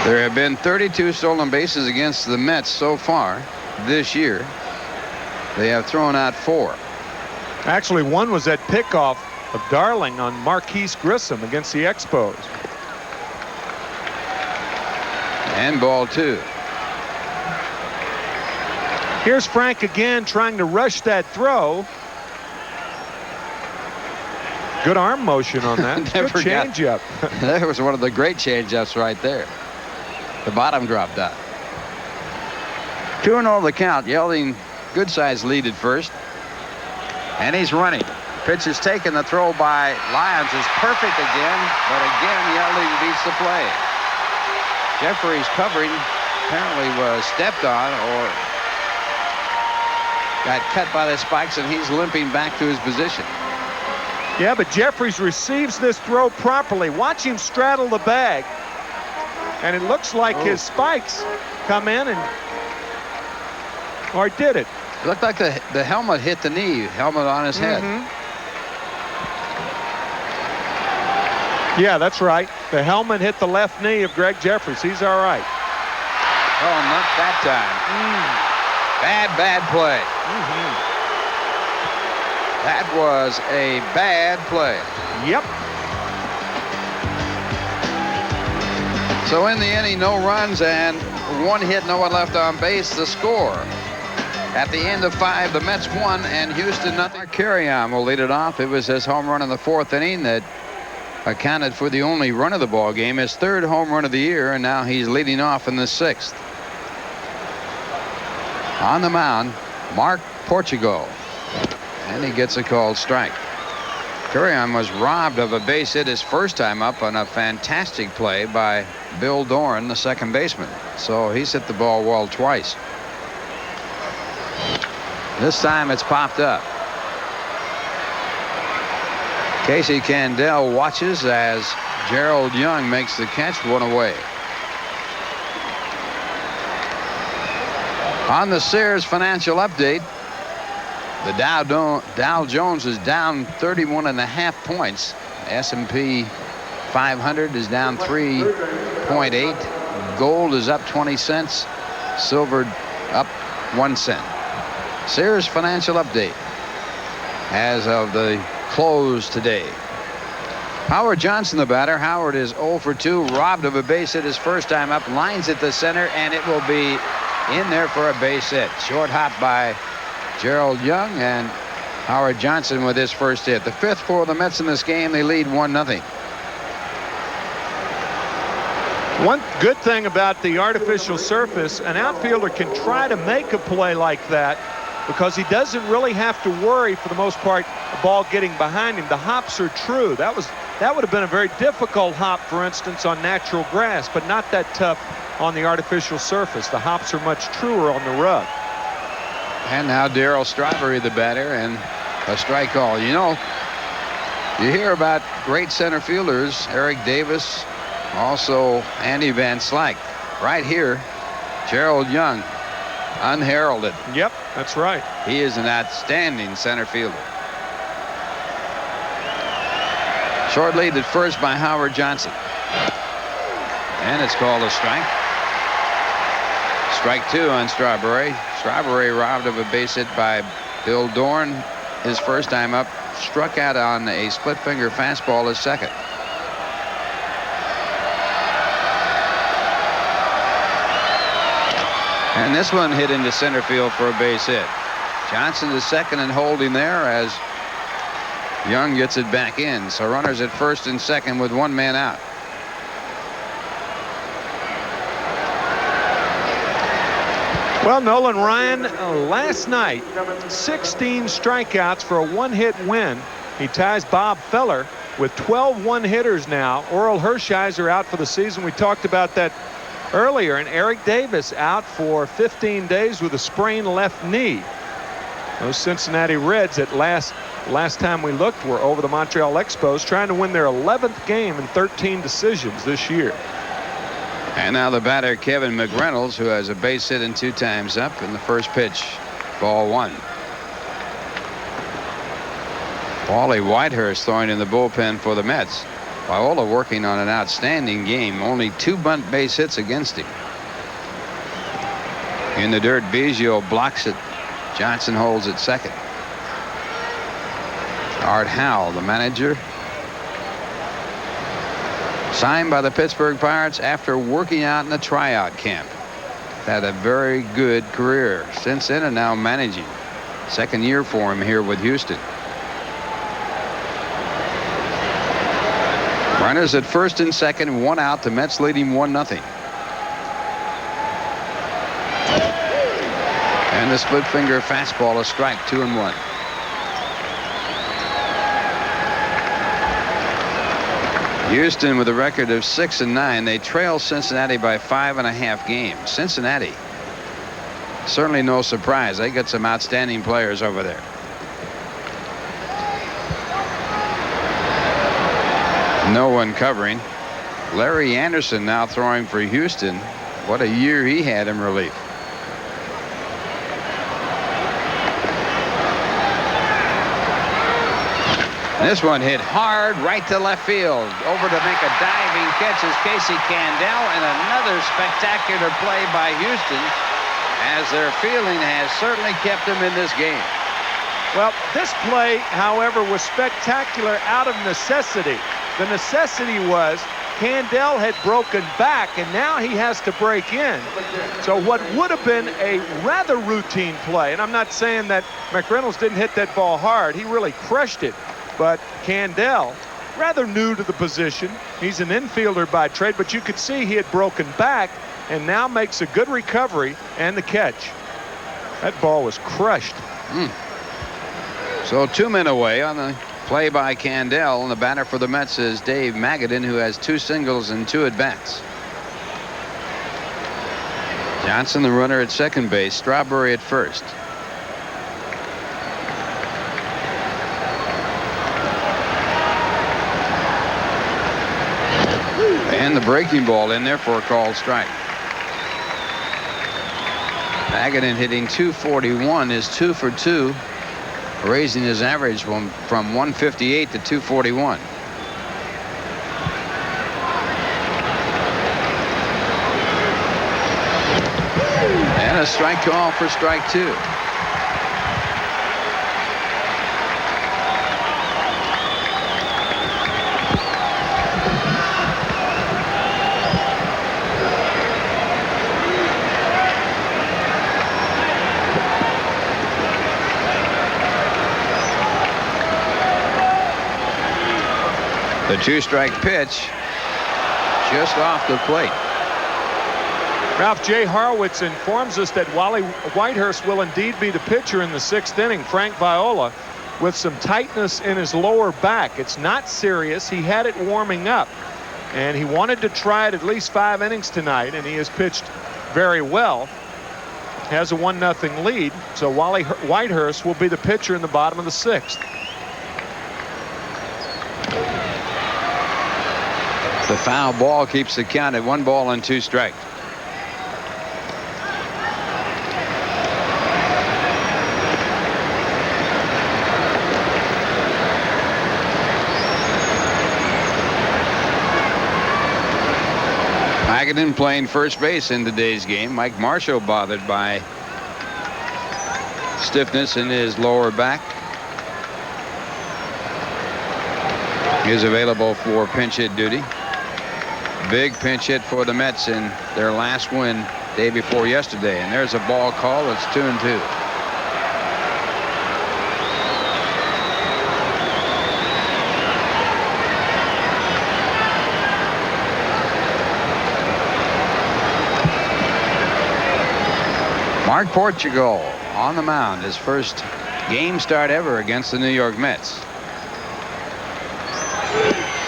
There have been 32 stolen bases against the Mets so far this year. They have thrown out 4. Actually, 1 was that pickoff of Darling on Marquise Grissom against the Expos. And ball 2. Here's Frank again trying to rush that throw. Good arm motion on that. Good changeup. That was one of the great changeups right there. The bottom dropped out. 2-0 the count. Yielding good size lead at first. And he's running. Pitch is taken. The throw by Lyons is perfect again, but again Yielding beats the play. Jeffries covering, apparently was stepped on or got cut by the spikes, and he's limping back to his position. Yeah, but Jeffries receives this throw properly. Watch him straddle the bag. And it looks like his spikes come in and, or did it? It looked like the helmet hit the knee, helmet on his head. Yeah, that's right. The helmet hit the left knee of Greg Jeffries. He's all right. Oh, not that time. Bad play. That was a bad play. Yep. So in the inning, no runs and 1 hit, no one left on base. The score at the end of 5, the Mets won and Houston nothing. Mark Carreon will lead it off. It was his home run in the 4th inning that accounted for the only run of the ball game, his 3rd home run of the year, and now he's leading off in the 6th. On the mound, Mark Portugal, and he gets a called strike. Carreon was robbed of a base hit his first time up on a fantastic play by Bill Doran, the second baseman. So he's hit the ball well twice. This time it's popped up. Casey Candell watches as Gerald Young makes the catch, 1 away. On the Sears financial update, the Dow Jones is down 31.5 points. S&P 500 is down 3.8. Gold is up 20 cents. Silver up 1 cent. Sears financial update as of the close today. Howard Johnson, the batter. Howard is 0 for 2, robbed of a base hit his first time up, lines at the center, and it will be in there for a base hit. Short hop by Gerald Young, and Howard Johnson with his first hit. The 5th for the Mets in this game. They lead 1-0. One good thing about the artificial surface, an outfielder can try to make a play like that because he doesn't really have to worry, for the most part, the ball getting behind him. The hops are true. That would have been a very difficult hop, for instance, on natural grass, but not that tough on the artificial surface. The hops are much truer on the rug. And now Darryl Strawberry, the batter, and a strike call. You know, you hear about great center fielders, Eric Davis, also Andy Van Slyke. Right here, Gerald Young, unheralded. Yep, that's right. He is an outstanding center fielder. Short lead at first by Howard Johnson. And it's called a strike. Strike 2 on Strawberry. Strawberry robbed of a base hit by Bill Doran his first time up. Struck out on a split finger fastball his second. And this one hit into center field for a base hit. Johnson is second and holding there as Young gets it back in. So runners at first and second with 1 man out. Well, Nolan Ryan, last night, 16 strikeouts for a 1-hit win. He ties Bob Feller with 12 one-hitters now. Oral Hershiser out for the season. We talked about that earlier. And Eric Davis out for 15 days with a sprained left knee. Those Cincinnati Reds at last time we looked were over the Montreal Expos, trying to win their 11th game in 13 decisions this year. And now the batter, Kevin McReynolds, who has a base hit and 2 times up in the first pitch. Ball 1. Wally Whitehurst throwing in the bullpen for the Mets. Viola working on an outstanding game. Only 2 bunt base hits against him. In the dirt, Biggio blocks it. Johnson holds it second. Art Howell, the manager, signed by the Pittsburgh Pirates after working out in the tryout camp. Had a very good career since then and now managing. Second year for him here with Houston. Runners at first and second, 1 out. The Mets leading 1-0. And the split finger fastball, a strike, 2-1. Houston with a record of 6-9. They trail Cincinnati by 5.5 games. Cincinnati, certainly no surprise. They got some outstanding players over there. No one covering. Larry Anderson now throwing for Houston. What a year he had in relief. This one hit hard right to left field. Over to make a diving catch is Casey Candell, and another spectacular play by Houston, as their fielding has certainly kept them in this game. Well, this play, however, was spectacular out of necessity. The necessity was Candell had broken back, and now he has to break in. So what would have been a rather routine play, and I'm not saying that McReynolds didn't hit that ball hard. He really crushed it. But Candell rather new to the position. He's an infielder by trade, but you could see he had broken back and now makes a good recovery and the catch. That ball was crushed. So 2 men away on the play by Candell, and the batter for the Mets is Dave Magadan, who has 2 singles and 2 at-bats. Johnson, the runner at second base, Strawberry at first. And the breaking ball in there for a called strike. Magadan hitting .241 is 2 for 2, raising his average from 158 to 241. And a strike call for strike 2. The 2-strike pitch just off the plate. Ralph, Jay Horowitz informs us that Wally Whitehurst will indeed be the pitcher in the 6th inning. Frank Viola with some tightness in his lower back. It's not serious. He had it warming up, and he wanted to try it at least 5 innings tonight, and he has pitched very well. Has a 1-0 lead, so Wally Whitehurst will be the pitcher in the bottom of the 6th. The foul ball keeps the count at 1 ball and 2 strikes. Magadan playing first base in today's game. Mike Marshall bothered by stiffness in his lower back. He is available for pinch hit duty. Big pinch hit for the Mets in their last win day before yesterday. And there's a ball call. It's 2-2. Mark Portugal on the mound, his first game start ever against the New York Mets.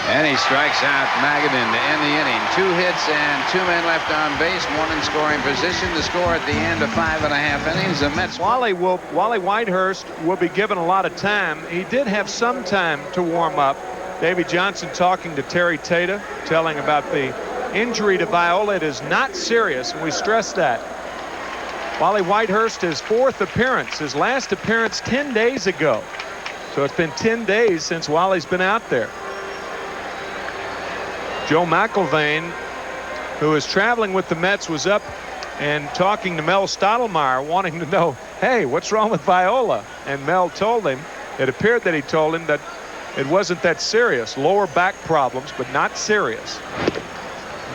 And he strikes out Magadan to end the inning. 2 hits and 2 men left on base, 1 in scoring position. The score at the end of 5.5 innings. The Mets. Wally Whitehurst will be given a lot of time. He did have some time to warm up. Davey Johnson talking to Terry Tata, telling about the injury to Viola. It is not serious, and we stress that. Wally Whitehurst, his 4th appearance, his last appearance 10 days ago. So it's been 10 days since Wally's been out there. Joe McIlvaine, who is traveling with the Mets, was up and talking to Mel Stottlemyre, wanting to know, hey, what's wrong with Viola? And Mel told him, it appeared that he told him that it wasn't that serious. Lower back problems, but not serious.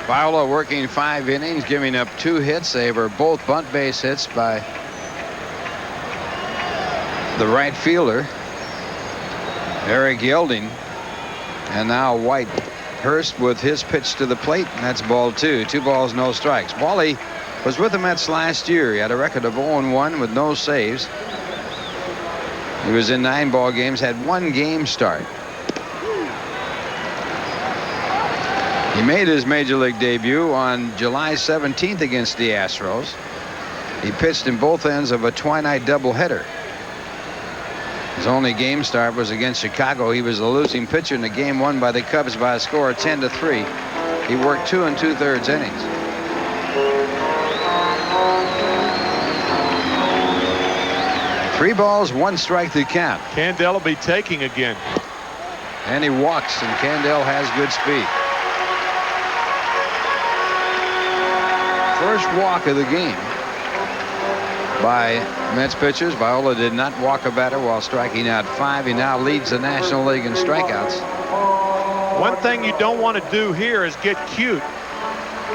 Viola working 5 innings, giving up 2 hits. They were both bunt base hits by the right fielder, Eric Yelding. And now Whitehurst with his pitch to the plate, and that's ball 2. 2 balls, no strikes. Wally was with the Mets last year. He had a record of 0-1 with no saves. He was in 9 ball games, had 1 game start. He made his major league debut on July 17th against the Astros. He pitched in both ends of a twilight doubleheader. His only game start was against Chicago. He was the losing pitcher in the game won by the Cubs by a score of 10-3. He worked 2 2/3 innings. Three balls, 1 strike to count. Candell will be taking again. And he walks, and Candell has good speed. First walk of the game by Mets pitchers. Viola did not walk a batter while striking out 5. He now leads the National League in strikeouts. One thing you don't want to do here is get cute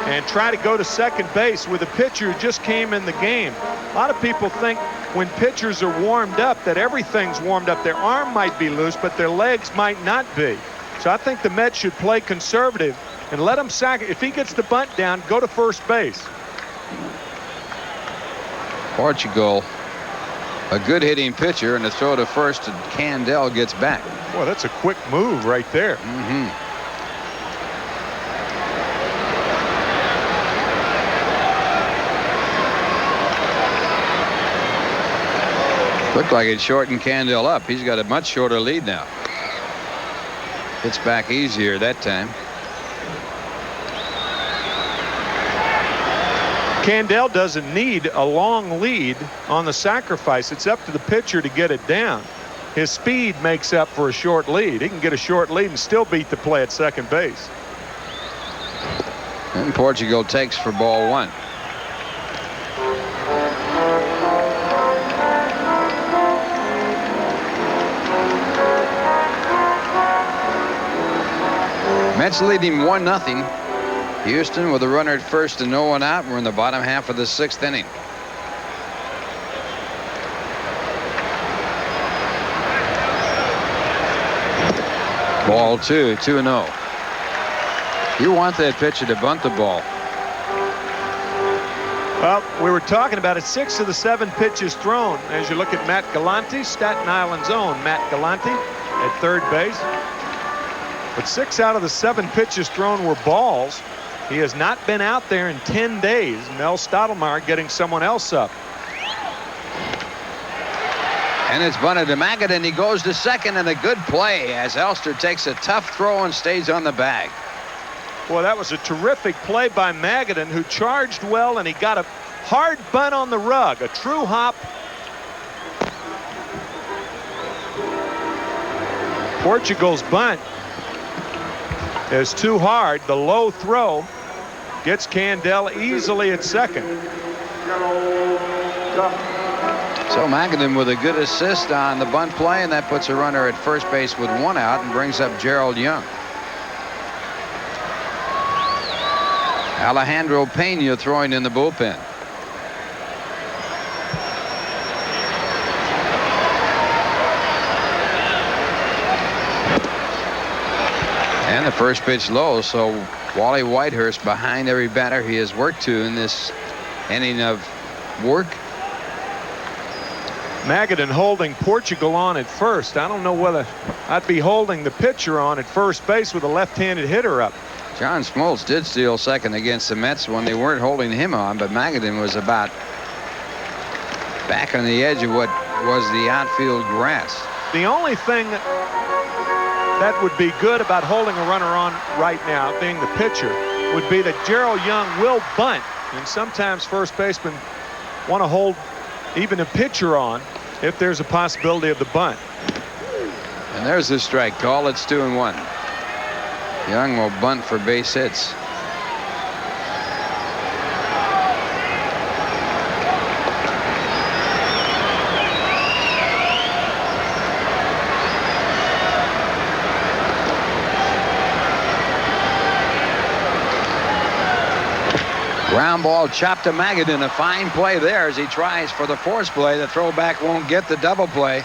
and try to go to second base with a pitcher who just came in the game. A lot of people think when pitchers are warmed up that everything's warmed up. Their arm might be loose, but their legs might not be. So I think the Mets should play conservative and let him sack it. If he gets the bunt down, go to first base. Portugal, a good hitting pitcher, and the throw to first, and Candell gets back. Boy, that's a quick move right there. Looked like it shortened Candell up. He's got a much shorter lead now. Gets back easier that time. Candell doesn't need a long lead on the sacrifice. It's up to the pitcher to get it down. His speed makes up for a short lead. He can get a short lead and still beat the play at second base. And Portugal takes for ball one. Mets leading 1-0. Houston with a runner at first and no one out. We're in the bottom half of the 6th inning. Ball 2, 2-0. You want that pitcher to bunt the ball. Well, we were talking about it. 6 of the 7 pitches thrown. As you look at Matt Galante, Staten Island's own Matt Galante at third base. But 6 out of the 7 pitches thrown were balls. He has not been out there in 10 days. Mel Stottlemyre getting someone else up. And it's bunted to Magadan. He goes to second, and a good play as Elster takes a tough throw and stays on the bag. Well, that was a terrific play by Magadan, who charged well, and he got a hard bunt on the rug. A true hop. Portugal's bunt is too hard. The low throw gets Candell easily at second. So Magadan with a good assist on the bunt play, and that puts a runner at first base with 1 out and brings up Gerald Young. Alejandro Pena throwing in the bullpen. And the first pitch low, so Wally Whitehurst behind every batter he has worked to in this inning of work. Magadan holding Portugal on at first. I don't know whether I'd be holding the pitcher on at first base with a left-handed hitter up. John Smoltz did steal second against the Mets when they weren't holding him on, but Magadan was about back on the edge of what was the outfield grass. The only thing that would be good about holding a runner on right now, being the pitcher, would be that Gerald Young will bunt, and sometimes first basemen want to hold even a pitcher on if there's a possibility of the bunt. And there's the strike call. It's 2-1. Young will bunt for base hits. Ground ball chopped to Magadan. A fine play there as he tries for the force play. The throwback won't get the double play.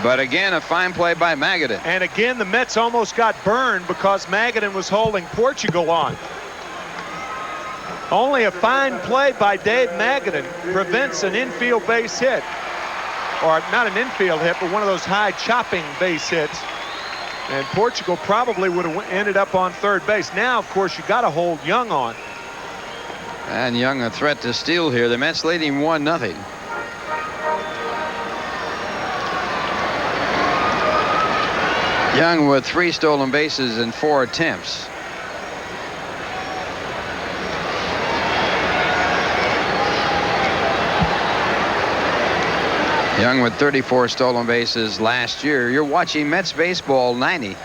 But again, a fine play by Magadan. And again, the Mets almost got burned because Magadan was holding Portugal on. Only a fine play by Dave Magadan prevents an infield base hit. Or not an infield hit, but one of those high chopping base hits. And Portugal probably would have ended up on third base. Now, of course, you got to hold Young on. And Young a threat to steal here. The Mets leading 1-0. Young with 3 stolen bases in 4 attempts. Young with 34 stolen bases last year. You're watching Mets Baseball 90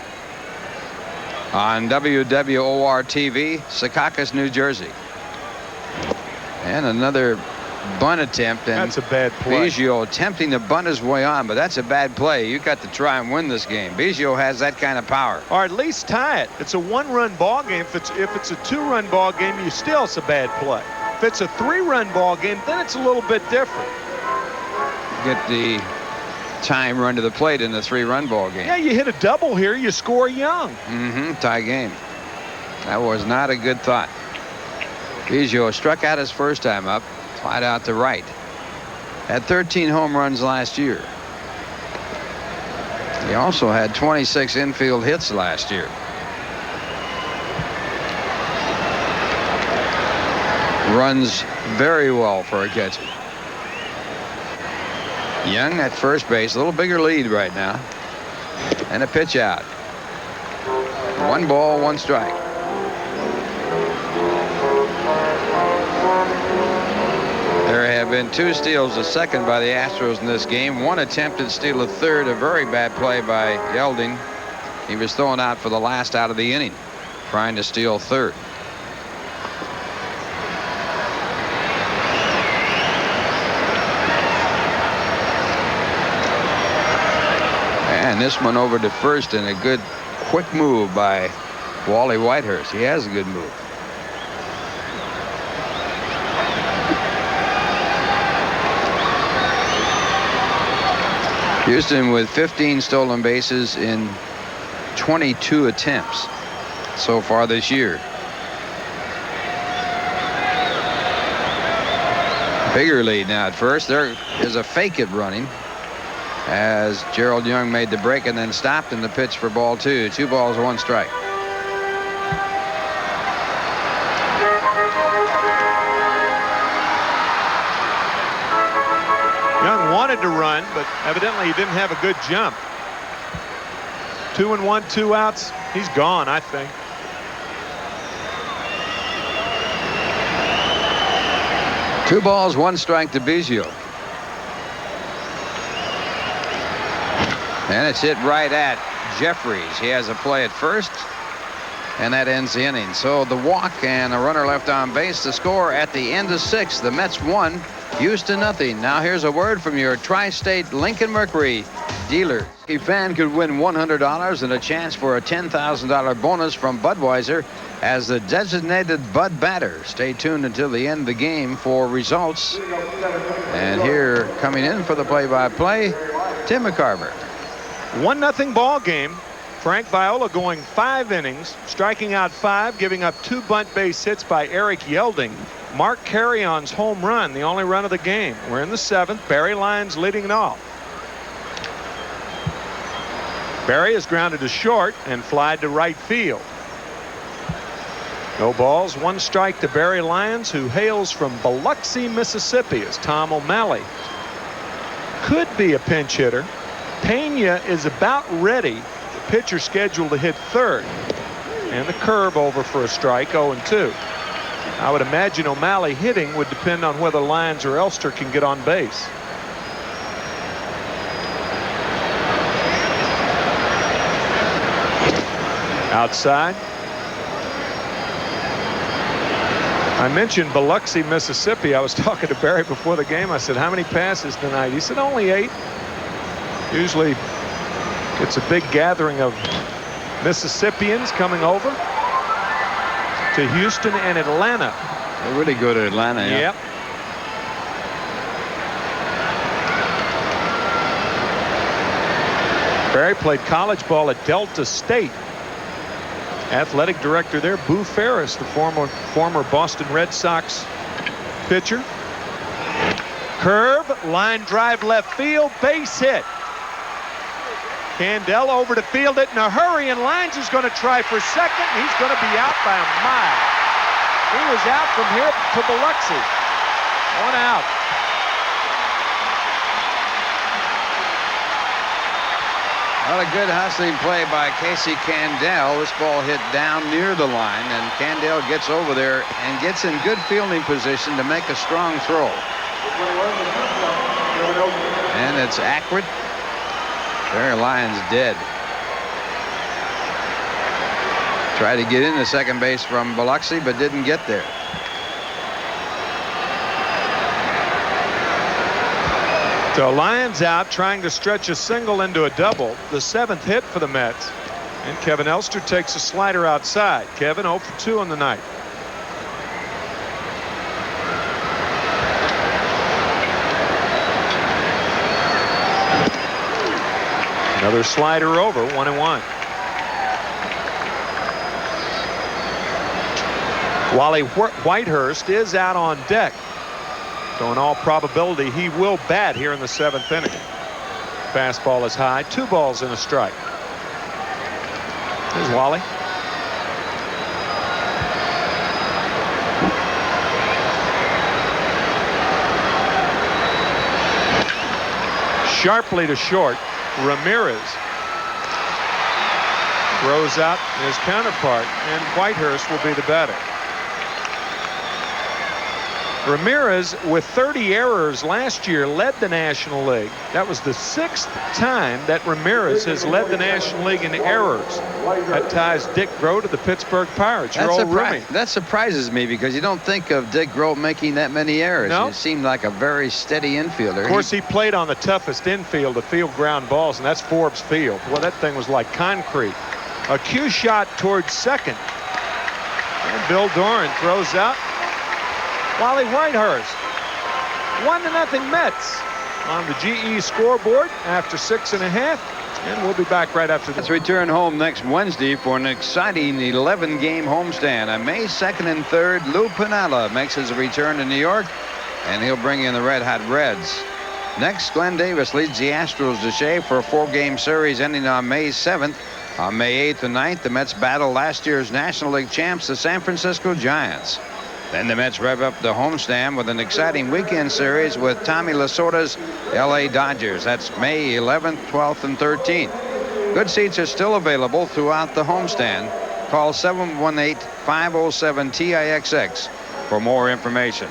on WWOR-TV, Secaucus, New Jersey. And another bunt attempt. And that's a bad play. Biggio attempting to bunt his way on, but that's a bad play. You got to try and win this game. Biggio has that kind of power. Or at least tie it. It's a 1-run ball game. If it's a 2-run ball game, it's a bad play. If it's a 3-run ball game, then it's a little bit different. Get the time run to the plate in the 3-run ball game. Yeah, you hit a double here, you score young. Tie game. That was not a good thought. Biggio struck out his first time up, flied out to right. Had 13 home runs last year. He also had 26 infield hits last year. Runs very well for a catcher. Young at first base, a little bigger lead right now. And a pitch out. 1 ball, 1 strike. There have been 2 steals a second by the Astros in this game. 1 attempted steal a third, a very bad play by Yelding. He was thrown out for the last out of the inning, trying to steal third. And this one over to first, and a good quick move by Wally Whitehurst. He has a good move. Houston with 15 stolen bases in 22 attempts so far this year. Bigger lead now at first. There is a fake it running as Gerald Young made the break and then stopped in the pitch for ball 2. 2 balls, 1 strike. Young wanted to run, but evidently he didn't have a good jump. 2-1, 2 outs. He's gone, I think. Two balls, 1 strike to Biggio. And it's hit right at Jeffries. He has a play at first, and that ends the inning. So the walk and a runner left on base. The score at the end of 6. The Mets 1, Houston nothing. Now here's a word from your Tri-State Lincoln Mercury dealer. A fan could win $100 and a chance for a $10,000 bonus from Budweiser as the designated Bud batter. Stay tuned until the end of the game for results. And here coming in for the play-by-play, Tim McCarver. 1-0 ball game. Frank Viola going 5 innings, striking out 5, giving up 2 bunt base hits by Eric Yelding. Mark Carreon's home run, the only run of the game. We're in the 7th. Barry Lyons leading it off. Barry is grounded to short and flied to right field. No balls, 1 strike to Barry Lyons, who hails from Biloxi, Mississippi, as Tom O'Malley could be a pinch hitter. Phenia is about ready. The pitcher scheduled to hit third. And the curve over for a strike, 0-2. I would imagine O'Malley hitting would depend on whether Lyons or Elster can get on base. Outside. I mentioned Biloxi, Mississippi. I was talking to Barry before the game. I said, how many passes tonight? He said, only 8. Usually it's a big gathering of Mississippians coming over to Houston and Atlanta. They really go to Atlanta. Yeah. Yep. Barry played college ball at Delta State. Athletic director there, Boo Ferris, the former Boston Red Sox pitcher. Curve, line drive left field, base hit. Candell over to field it in a hurry, and Lyons is going to try for second. He's going to be out by a mile. He was out from here to Biloxi. 1 out. Well, a good hustling play by Casey Candell. This ball hit down near the line, and Candell gets over there and gets in good fielding position to make a strong throw. And it's accurate. Barry Lyons dead. Tried to get into second base from Biloxi, but didn't get there. So Lyons out, trying to stretch a single into a double. The 7th hit for the Mets. And Kevin Elster takes a slider outside. Kevin 0 for 2 on the night. Another slider over, 1-1. Wally Whitehurst is out on deck. So in all probability, he will bat here in the 7th inning. Fastball is high, 2 balls and a strike. There's Wally. Sharply to short. Ramirez throws out his counterpart, and Whitehurst will be the batter. Ramirez, with 30 errors last year, led the National League. That was the 6th time that Ramirez has led the National League in errors. That ties Dick Groh to the Pittsburgh Pirates. Your old roomie. That surprises me, because you don't think of Dick Groh making that many errors. No. He seemed like a very steady infielder. Of course, he played on the toughest infield to field ground balls, and that's Forbes Field. Well, that thing was like concrete. A cue shot towards second. And Bill Doran throws out Wally Whitehurst. 1-0 Mets on the GE scoreboard after 6.5. And we'll be back right after this. Let's return home next Wednesday for an exciting 11-game homestand. On May 2nd and 3rd, Lou Piniella makes his return to New York, and he'll bring in the Red Hot Reds. Next, Glenn Davis leads the Astros to Shea for a 4-game series ending on May 7th. On May 8th and 9th, the Mets battle last year's National League champs, the San Francisco Giants. Then the Mets rev up the homestand with an exciting weekend series with Tommy Lasorda's L.A. Dodgers. That's May 11th, 12th, and 13th. Good seats are still available throughout the homestand. Call 718-507-TIXX for more information.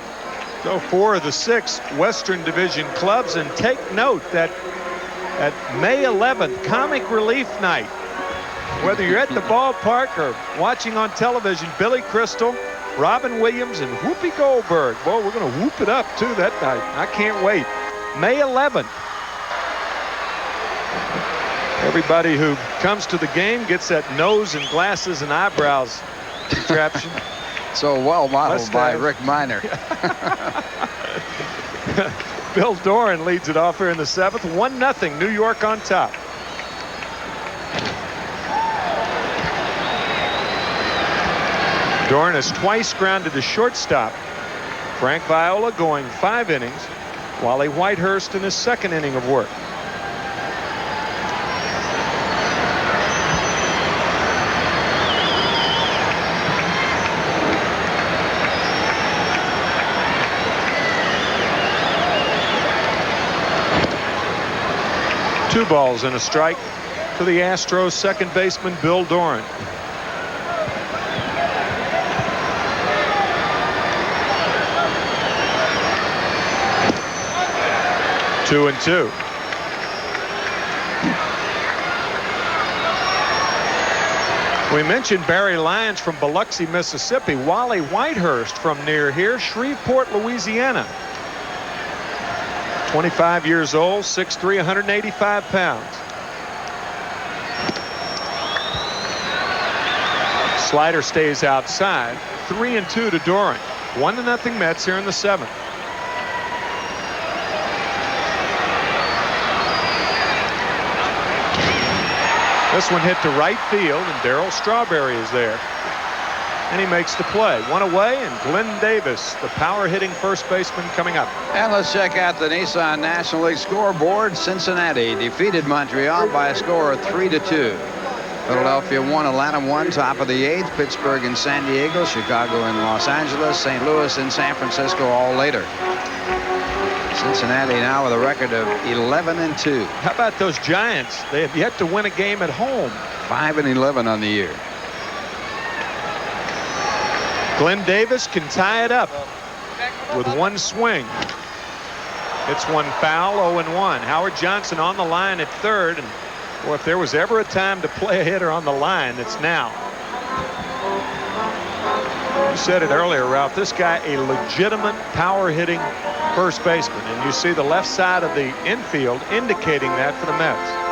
So 4 of the 6 Western Division clubs, and take note that at May 11th, Comic Relief Night. Whether you're at the ballpark or watching on television, Billy Crystal, Robin Williams, and Whoopi Goldberg. Boy, we're going to whoop it up, too, that night. I can't wait. May 11th. Everybody who comes to the game gets that nose and glasses and eyebrows contraption. So well modeled by Rick Miner. Bill Doran leads it off here in the 7th. 1-0, New York on top. Doran has twice grounded to shortstop. Frank Viola going 5 innings. Wally Whitehurst in his 2nd inning of work. Two balls and a strike to the Astros second baseman Bill Doran. Two and two. We mentioned Barry Lyons from Biloxi, Mississippi. Wally Whitehurst from near here, Shreveport, Louisiana. 25 years old, 6'3", 185 pounds. Slider stays outside. 3-2 to Doran. 1-0 Mets here in the 7th. This one hit to right field, and Darryl Strawberry is there. And he makes the play. One away, and Glenn Davis, the power-hitting first baseman, coming up. And let's check out the Nissan National League scoreboard. Cincinnati defeated Montreal by a score of 3-2. Philadelphia won, Atlanta won, top of the 8th. Pittsburgh and San Diego, Chicago and Los Angeles, St. Louis and San Francisco all later. Cincinnati now with a record of 11-2. How about those Giants? They have yet to win a game at home. 5-11 on the year. Glenn Davis can tie it up with one swing. It's one foul, 0-1. Howard Johnson on the line at third. And boy, if there was ever a time to play a hitter on the line, it's now. You said it earlier, Ralph. This guy, a legitimate power-hitting first baseman. And you see the left side of the infield indicating that for the Mets.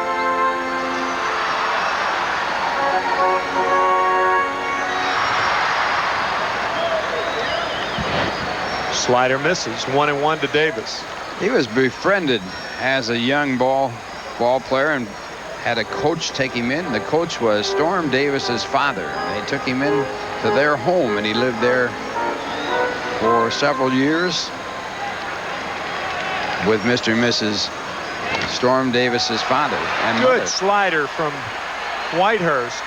Slider misses. 1-1 to Davis. He was befriended as a young ball player and had a coach take him in. The coach was Storm Davis's father. They took him in to their home, and he lived there for several years with Mr. and Mrs. Storm Davis's father and Good mother. slider from Whitehurst.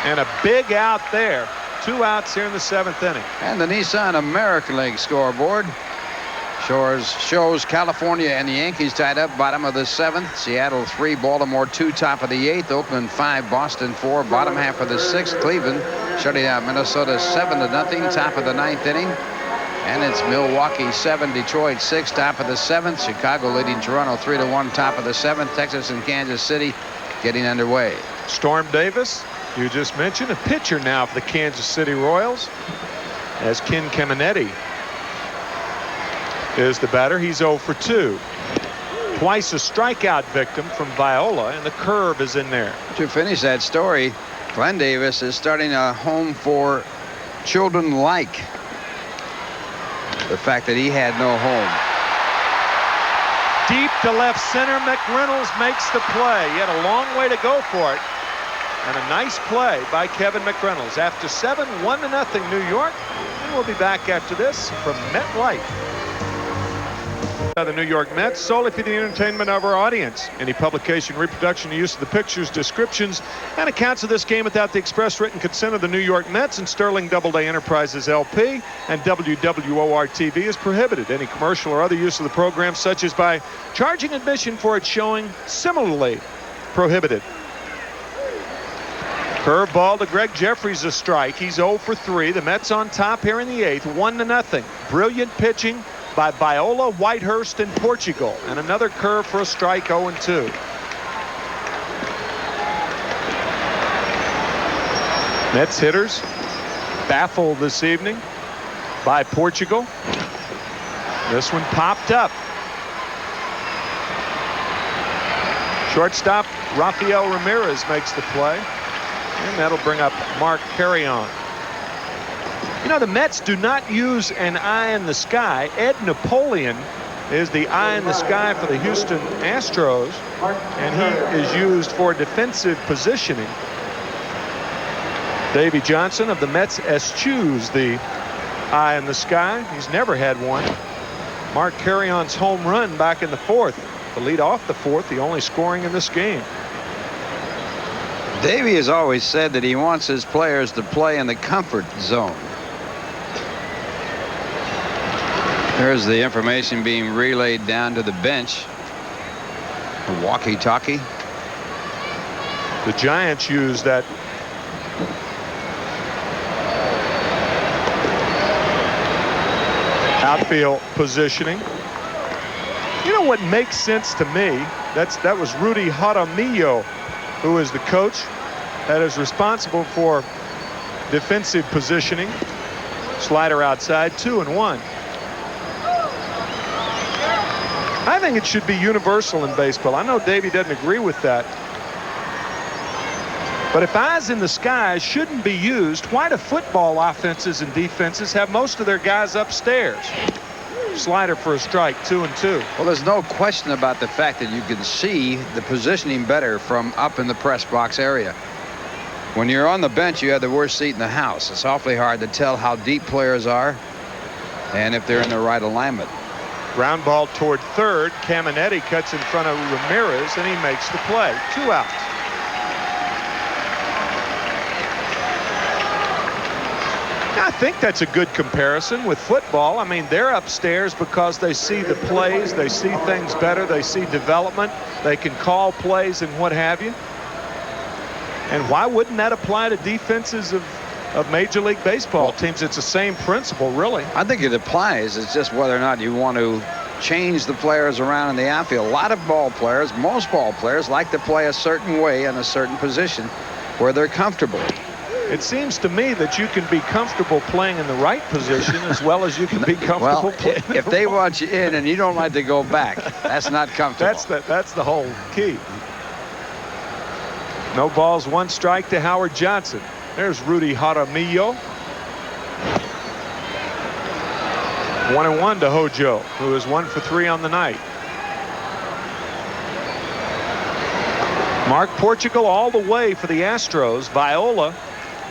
And a big out there. 2 outs here in the 7th inning. And the Nissan American League scoreboard shows California and the Yankees tied up bottom of the 7th. Seattle 3, Baltimore 2, top of the 8th. Oakland 5, Boston 4, bottom half of the 6th. Cleveland shutting out Minnesota 7-0, top of the 9th inning. And it's Milwaukee 7, Detroit 6, top of the 7th. Chicago leading Toronto 3-1, top of the 7th. Texas and Kansas City getting underway. Storm Davis, you just mentioned, a pitcher now for the Kansas City Royals, as Ken Caminetti is the batter. He's 0 for 2. Twice a strikeout victim from Viola, and the curve is in there. To finish that story, Glenn Davis is starting a home for children like the fact that he had no home. Deep to left center, McReynolds makes the play. He had a long way to go for it. And a nice play by Kevin McReynolds. After 7, 1-0 New York. And we'll be back after this from MetLife. The New York Mets, solely for the entertainment of our audience. Any publication, reproduction, or use of the pictures, descriptions, and accounts of this game without the express written consent of the New York Mets and Sterling Doubleday Enterprises LP and WWOR-TV is prohibited. Any commercial or other use of the program, such as by charging admission for its showing, similarly prohibited. Curveball to Greg Jeffries, a strike. He's 0 for 3. The Mets on top here in the 8th, 1-0. Brilliant pitching by Viola, Whitehurst, and Portugal. And another curve for a strike, 0-2. Mets hitters baffled this evening by Portugal. This one popped up. Shortstop Rafael Ramirez makes the play. And that'll bring up Mark Carreon. You know, the Mets do not use an eye in the sky. Ed Napoleon is the eye in the sky for the Houston Astros, and he is used for defensive positioning. Davey Johnson of the Mets eschews the eye in the sky. He's never had one. Mark Carreon's home run back in the 4th, the lead off the 4th, the only scoring in this game. Davey has always said that he wants his players to play in the comfort zone. There's the information being relayed down to the bench. A walkie-talkie. The Giants use that outfield positioning. You know what makes sense to me? That was Rudy Jaramillo, who is the coach that is responsible for defensive positioning. Slider outside, 2-1. I think it should be universal in baseball. I know Davey doesn't agree with that. But if eyes in the sky shouldn't be used, why do football offenses and defenses have most of their guys upstairs? Slider for a strike, 2-2. Well, there's no question about the fact that you can see the positioning better from up in the press box area. When you're on the bench, you have the worst seat in the house. It's awfully hard to tell how deep players are and if they're in the right alignment. Ground ball toward third. Caminetti cuts in front of Ramirez, and he makes the play. 2 outs. I think that's a good comparison with football. I mean, they're upstairs because they see the plays, they see things better, they see development, they can call plays and what have you. And why wouldn't that apply to defenses of Major League Baseball teams? It's the same principle, really. I think it applies. It's just whether or not you want to change the players around in the outfield. A lot of ball players, most ball players, like to play a certain way in a certain position where they're comfortable. It seems to me that you can be comfortable playing in the right position as well as you can be comfortable playing if they want you in and you don't like to go back, that's not comfortable. That's the whole key. No balls, 1 strike to Howard Johnson. There's Rudy Jaramillo. 1-1 to Hojo, who is 1 for 3 on the night. Mark Portugal all the way for the Astros. Viola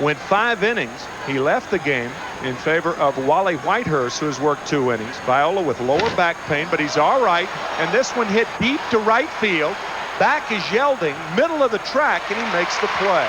went 5 innings. He left the game in favor of Wally Whitehurst, who has worked 2 innings. Viola with lower back pain, but he's all right. And this one hit deep to right field. Back is Yelding, middle of the track, and he makes the play.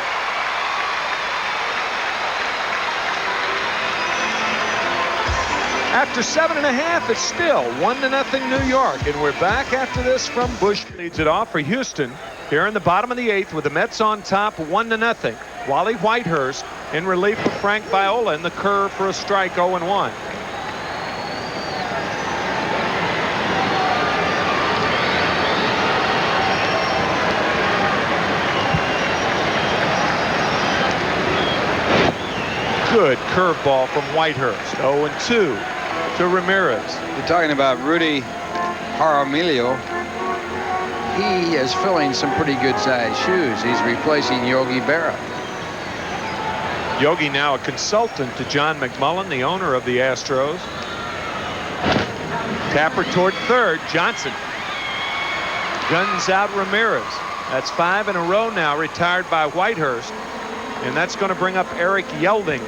After 7.5, it's still 1-0 New York. And we're back after this from Busch. Leads it off for Houston here in the bottom of the 8th with the Mets on top 1-0. Wally Whitehurst in relief of Frank Viola in the curve for a strike 0-1. Good curveball from Whitehurst. 0-2 to Ramirez. You're talking about Rudy Jaramillo. He is filling some pretty good sized shoes. He's replacing Yogi Berra. Yogi now a consultant to John McMullen, the owner of the Astros. Tapper toward third. Johnson guns out Ramirez. That's 5 in a row now retired by Whitehurst. And that's going to bring up Eric Yelding.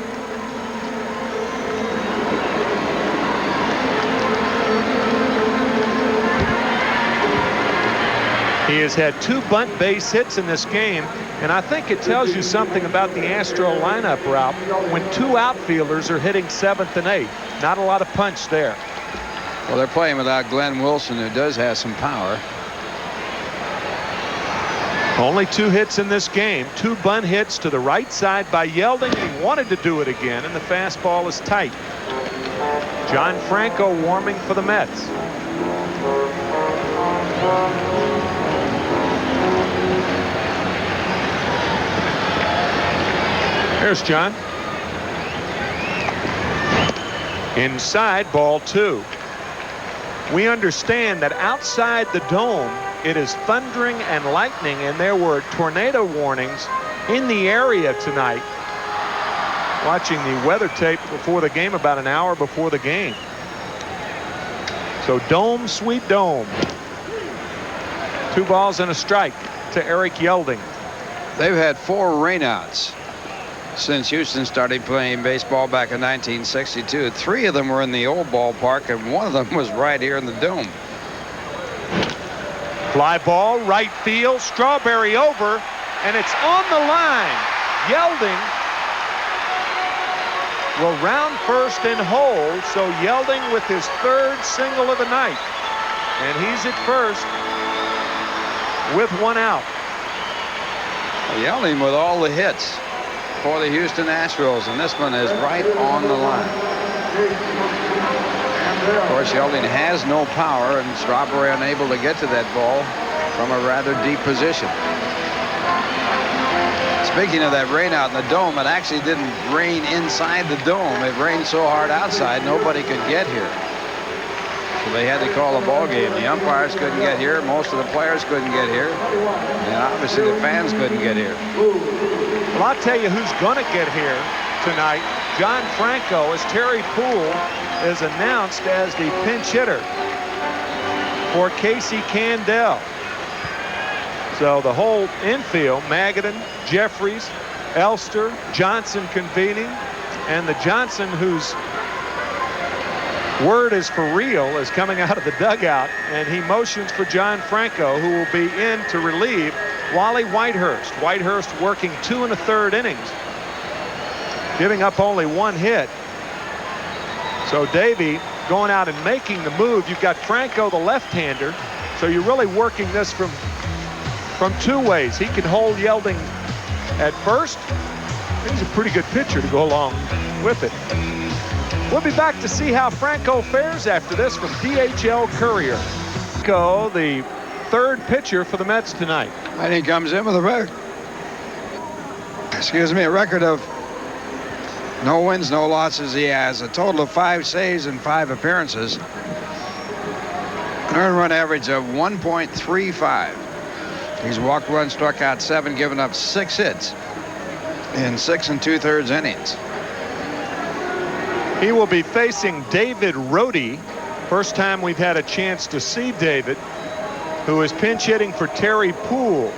He has had 2 bunt base hits in this game, and I think it tells you something about the Astro lineup, Ralph, when 2 outfielders are hitting 7th and 8th. Not a lot of punch there. Well, they're playing without Glenn Wilson, who does have some power. Only 2 hits in this game. 2 bunt hits to the right side by Yelding. He wanted to do it again, and the fastball is tight. John Franco warming for the Mets. Here's John. Inside, ball 2. We understand that outside the dome, it is thundering and lightning, and there were tornado warnings in the area tonight. Watching the weather tape before the game, about an hour before the game. So dome, sweet dome. 2 balls and a strike to Eric Yelding. They've had 4 rainouts since Houston started playing baseball back in 1962. 3 of them were in the old ballpark, and 1 of them was right here in the dome. Fly ball, right field, Strawberry over, and it's on the line. Yelding will round first and hold, so Yelding with his 3rd single of the night. And he's at first with 1 out. Yelding with all the hits for the Houston Astros, and this one is right on the line. Of course, Yelding has no power, and Strawberry unable to get to that ball from a rather deep position. Speaking of that rain out in the dome, it actually didn't rain inside the dome. It rained so hard outside, nobody could get here. So they had to call a ball game. The umpires couldn't get here. Most of the players couldn't get here. And obviously the fans couldn't get here. Well, I'll tell you who's going to get here tonight. John Franco, as Terry Poole is announced as the pinch hitter for Casey Candell. So the whole infield, Magadan, Jeffries, Elster, Johnson convening, and the Johnson whose word is for real is coming out of the dugout, and he motions for John Franco, who will be in to relieve Wally Whitehurst. Whitehurst working 2 1/3 innings, giving up only 1 hit. So Davey going out and making the move. You've got Franco, the left-hander, so you're really working this from 2 ways. He can hold Yelding at first. He's a pretty good pitcher to go along with it. We'll be back to see how Franco fares after this from DHL Courier. Franco, the 3rd pitcher for the Mets tonight. And he comes in with a record. A record of no wins, no losses. He has a total of 5 saves in 5 appearances. An earned run average of 1.35. He's walked 1, struck out 7, given up 6 hits in 6 2/3 innings. He will be facing David Rohde. First time we've had a chance to see David, who is pinch hitting for Terry Poole.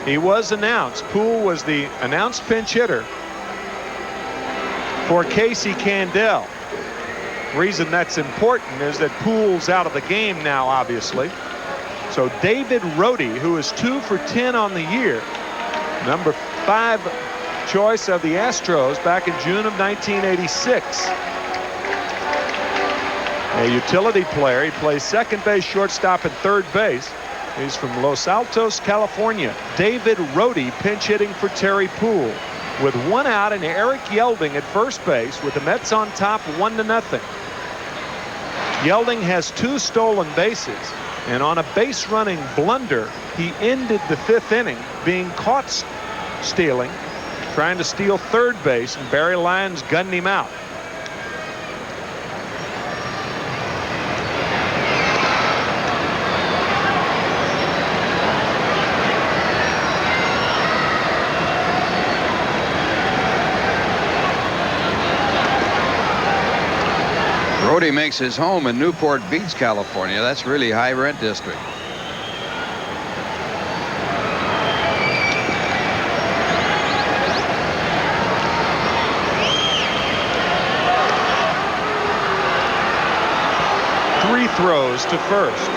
He was announced. Poole was the announced pinch hitter for Casey Candell. Reason that's important is that Poole's out of the game now, obviously. So David Rohde, who is 2 for 10 on the year, number 5 choice of the Astros back in June of 1986. A utility player. He plays second base, shortstop, and third base. He's from Los Altos, California. David Rohde pinch hitting for Terry Poole with 1 out and Eric Yelding at first base with the Mets on top 1-0. Yelding has 2 stolen bases, and on a base running blunder, he ended the 5th inning being caught stealing, trying to steal third base, and Barry Lyons gunned him out. Rohde makes his home in Newport Beach, California. That's really high rent district. Three throws to first.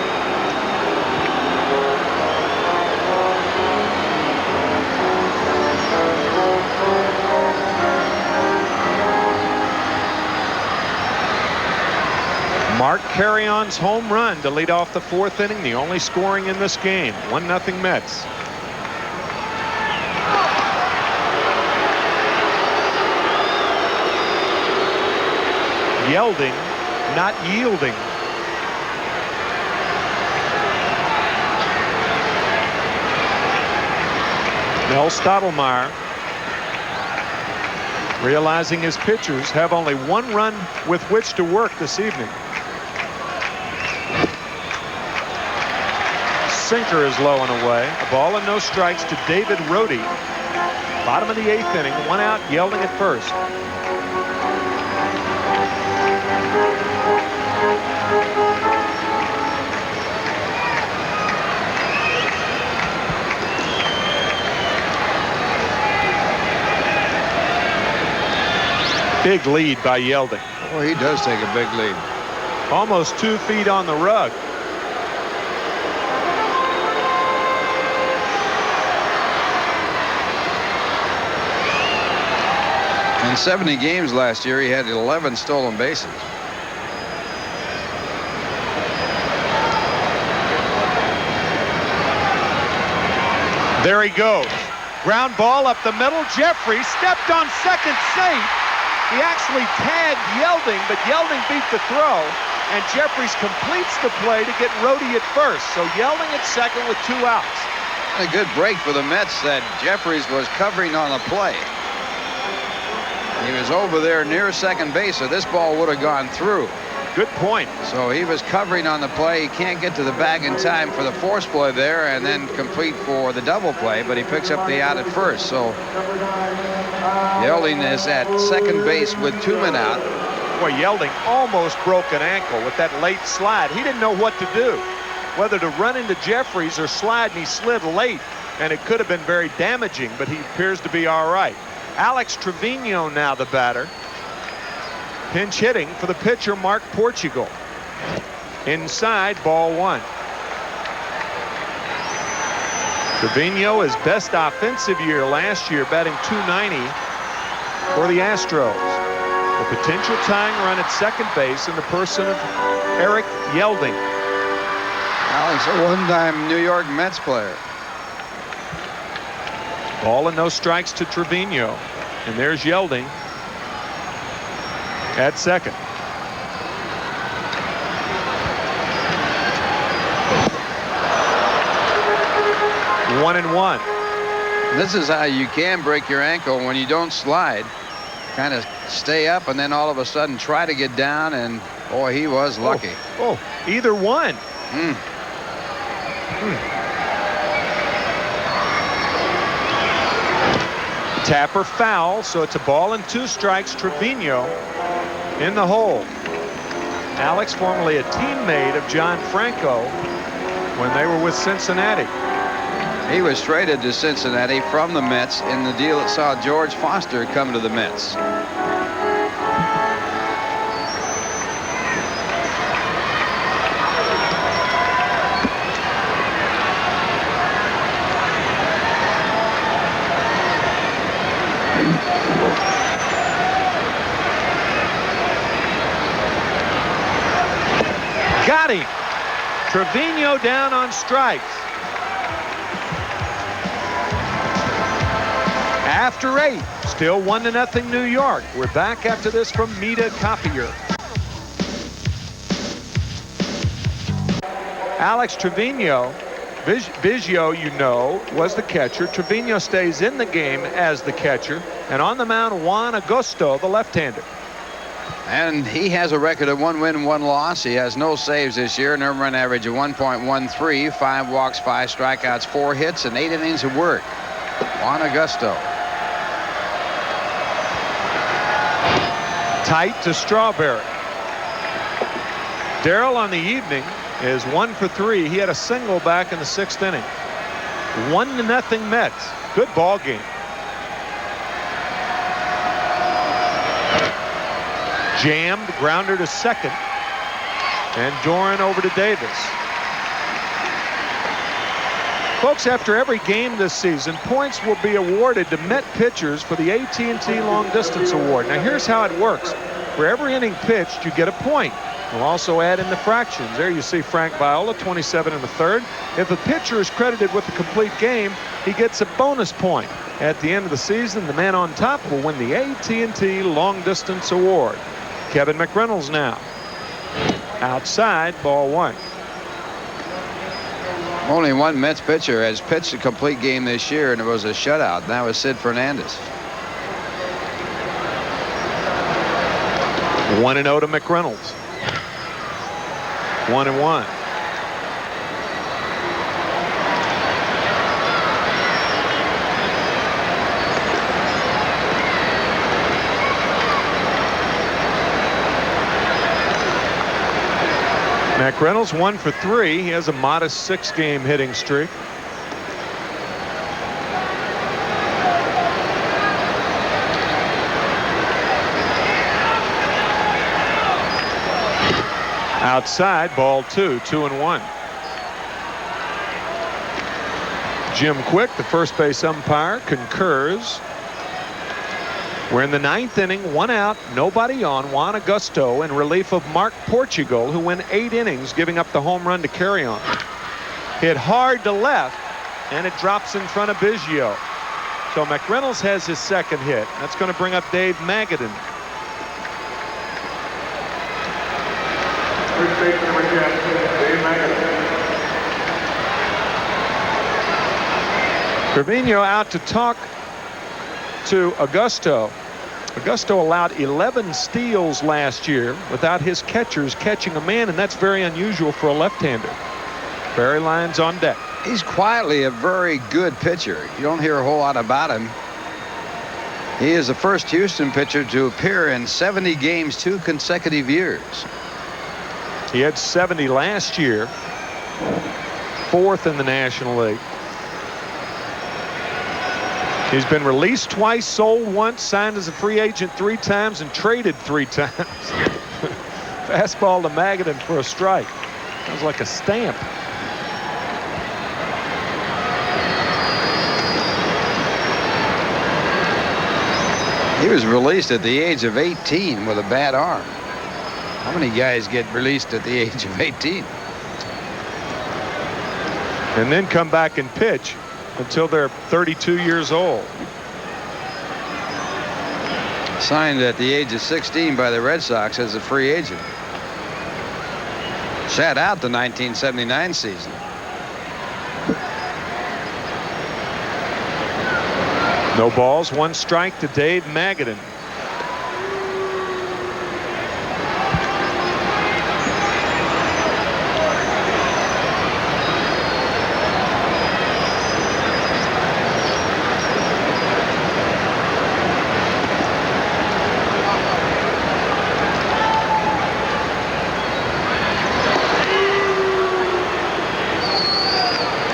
Mark Carreon's home run to lead off the 4th inning, the only scoring in this game. 1-0 Mets. Yelding, not yielding. Mel Stottlemyre, realizing his pitchers have only 1 run with which to work this evening. Sinker is low and away. A ball and no strikes to David Rohde. Bottom of the 8th inning, 1 out, Yelding at first. Big lead by Yelding. Well, he does take a big lead. Almost 2 feet on the rug. In 70 games last year, he had 11 stolen bases. There he goes. Ground ball up the middle. Jeffrey stepped on second safe. He actually tagged Yelding, but Yelding beat the throw, and Jeffries completes the play to get Rohde at first. So Yelding at second with 2 outs. A good break for the Mets that Jeffries was covering on the play. He was over there near second base, so this ball would have gone through. Good point. So he was covering on the play. He can't get to the bag in time for the force play there and then complete for the double play, but he picks up the out at first. So Yelding is at second base with 2 men out. Boy, Yelding almost broke an ankle with that late slide. He didn't know what to do, whether to run into Jeffries or slide, and he slid late, and it could have been very damaging, but he appears to be all right. Alex Trevino now the batter. Pinch hitting for the pitcher, Mark Portugal. Inside, ball 1. Trevino, his best offensive year last year, batting .290 for the Astros. The potential tying run at second base in the person of Eric Yelding. Alex, a one-time New York Mets player. Ball and no strikes to Trevino. And there's Yelding at second. One and one. This is how you can break your ankle when you don't slide. Kind of stay up and then all of a sudden try to get down, and boy, he was lucky. Oh, either one. Tapper foul, so it's a ball and 2 strikes. Trevino in the hole. Alex, formerly a teammate of John Franco when they were with Cincinnati. He was traded to Cincinnati from the Mets in the deal that saw George Foster come to the Mets. Got him. Trevino down on strikes. After 8, still 1-0 New York. We're back after this from Mita Copier. Alex Trevino, Biggio, you know, was the catcher. Trevino stays in the game as the catcher. And on the mound, Juan Augusto, the left-hander. And he has a record of 1 win, 1 loss. He has no saves this year, an earned run average of 1.13, 5 walks, 5 strikeouts, 4 hits, and 8 innings of work. Juan Augusto. Tight to Strawberry. Darrell on the evening is 1 for 3. He had a single back in the 6th inning. 1-0 Mets. Good ball game. Jammed, grounder to second, and Doran over to Davis. Folks, after every game this season, points will be awarded to Met pitchers for the AT&T Long Distance Award. Now here's how it works. For every inning pitched, you get a point. We'll also add in the fractions. There you see Frank Viola, 27 1/3. If a pitcher is credited with a complete game, he gets a bonus point. At the end of the season, the man on top will win the AT&T Long Distance Award. Kevin McReynolds now. Outside, ball 1. Only one Mets pitcher has pitched a complete game this year, and it was a shutout, and that was Sid Fernandez. 1-0 to McReynolds. 1-1. McReynolds 1 for 3. He has a modest 6-game hitting streak. Outside, ball 2, 2-1. Jim Quick, the first base umpire, concurs. We're in the 9th inning, 1 out, nobody on. Juan Augusto in relief of Mark Portugal, who went 8 innings, giving up the home run to Carreon. Hit hard to left, and it drops in front of Biggio. So McReynolds has his 2nd hit. That's going to bring up Dave Magadan. First baseman number 10, Dave Magadan. Trevino out to talk to Augusto. Augusto allowed 11 steals last year without his catchers catching a man, and that's very unusual for a left-hander. Barry Lyons on deck. He's quietly a very good pitcher. You don't hear a whole lot about him. He is the first Houston pitcher to appear in 70 games 2 consecutive years. He had 70 last year, 4th in the National League. He's been released twice, sold once, signed as a free agent 3 times, and traded 3 times. Fastball to Magadan for a strike. Sounds like a stamp. He was released at the age of 18 with a bad arm. How many guys get released at the age of 18? And then come back and pitch until they're 32 years old. Signed at the age of 16 by the Red Sox as a free agent. Sat out the 1979 season. No balls, 1 strike to Dave Magadan.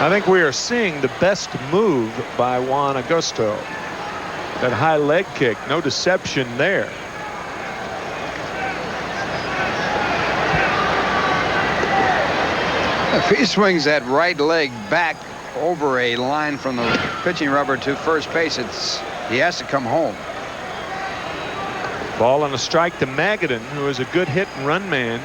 I think we are seeing the best move by Juan Augusto. That high leg kick, no deception there. If he swings that right leg back over a line from the pitching rubber to first base, he has to come home. Ball and a strike to Magadan, who is a good hit and run man.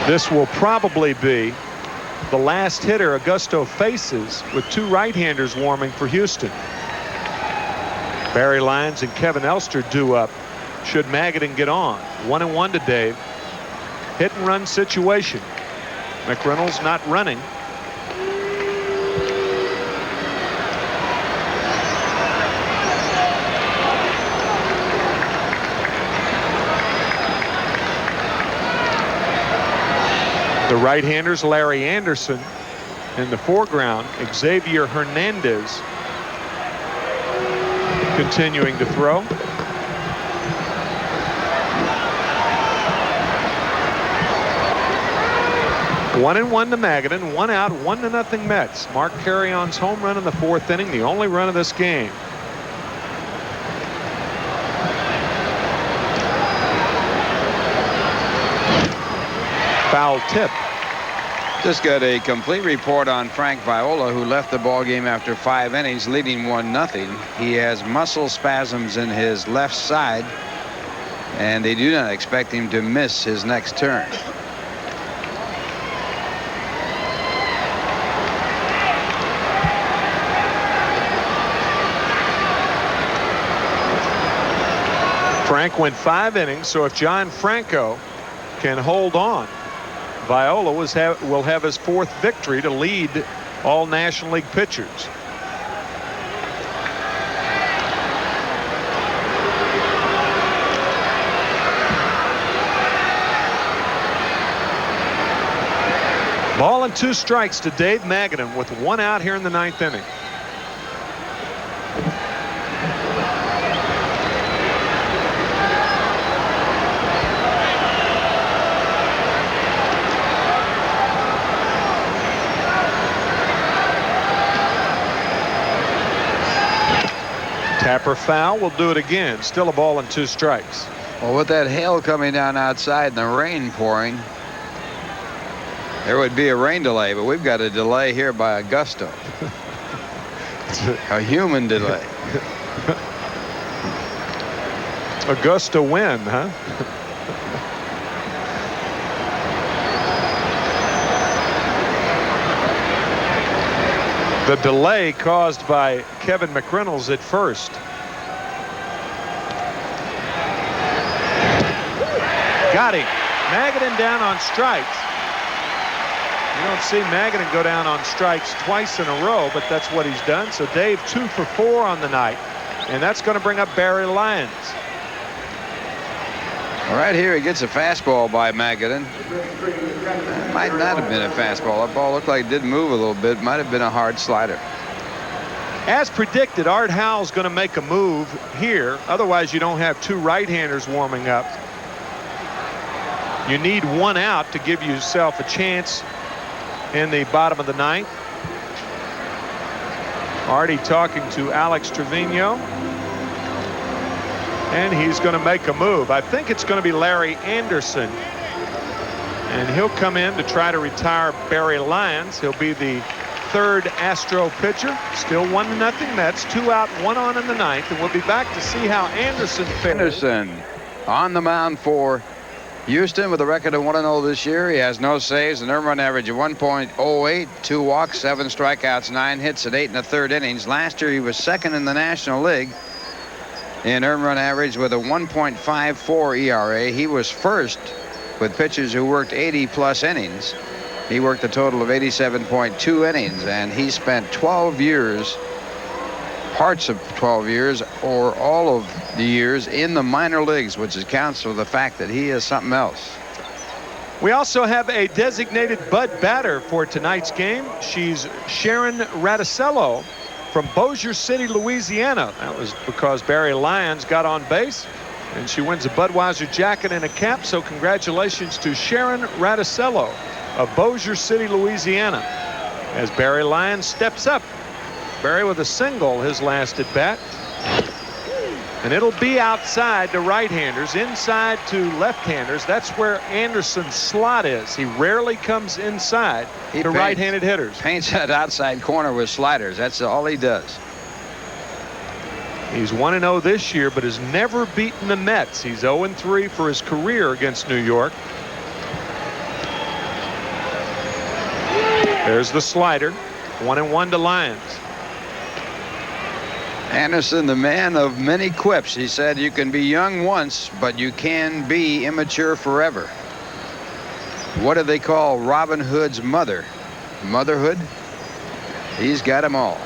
This will probably be the last hitter Augusto faces with two right-handers warming for Houston. Barry Lyons and Kevin Elster due up should Magadan get on. 1-1 to Dave. Hit and run situation. McReynolds not running. The right-handers, Larry Anderson in the foreground. Xavier Hernandez continuing to throw. One and one to Magadan, 1 out, 1-0 Mets. Mark Carreon's home run in the 4th inning, the only run of this game. Foul tip. Just got a complete report on Frank Viola, who left the ball game after 5 innings, leading 1-0. He has muscle spasms in his left side, and they do not expect him to miss his next turn. Frank went 5 innings, so if John Franco can hold on, Viola will have his 4th victory to lead all National League pitchers. Ball and 2 strikes to Dave Magadan with 1 out here in the 9th inning. Tapper foul, will do it again. Still a ball and 2 strikes. Well, with that hail coming down outside and the rain pouring, there would be a rain delay, but we've got a delay here by Augusto. A human delay. Augusto win, huh? The delay caused by Kevin McReynolds at first. Got him. Magadan down on strikes. You don't see Magadan go down on strikes twice in a row, but that's what he's done. So Dave 2 for 4 on the night, and that's going to bring up Barry Lyons. Right here, he gets a fastball by Magadan. It might not have been a fastball. That ball looked like it did move a little bit. Might have been a hard slider. As predicted, Art Howell's going to make a move here. Otherwise, you don't have 2 right-handers warming up. You need 1 out to give yourself a chance in the bottom of the 9th. Artie talking to Alex Trevino. And he's going to make a move. I think it's going to be Larry Anderson. And he'll come in to try to retire Barry Lyons. He'll be the 3rd Astro pitcher. Still 1-0 Mets. 2 out, 1 on in the 9th. And we'll be back to see how Anderson fares. Anderson on the mound for Houston with a record of 1-0 this year. He has no saves, an earned run average of 1.08, 2 walks, 7 strikeouts, 9 hits at 8 1/3 innings. Last year he was 2nd in the National League in earned run average with a 1.54 ERA. He was 1st with pitchers who worked 80+ innings. He worked a total of 87.2 innings, and he spent 12 years, parts of 12 years, or all of the years in the minor leagues, which accounts for the fact that he is something else. We also have a designated Bud batter for tonight's game. She's Sharon Radicello from Bossier City, Louisiana. That was because Barry Lyons got on base. And she wins a Budweiser jacket and a cap, so congratulations to Sharon Radicello of Bossier City, Louisiana, as Barry Lyons steps up. Barry with a single his last at bat. And it'll be outside to right-handers, inside to left-handers. That's where Anderson's slot is. He rarely comes inside to right-handed hitters. Paints that outside corner with sliders. That's all he does. He's 1-0 this year, but has never beaten the Mets. He's 0-3 for his career against New York. There's the slider. 1-1 to Lyons. Anderson, the man of many quips. He said you can be young once, but you can be immature forever. What do they call Robin Hood's mother? Motherhood? He's got them all.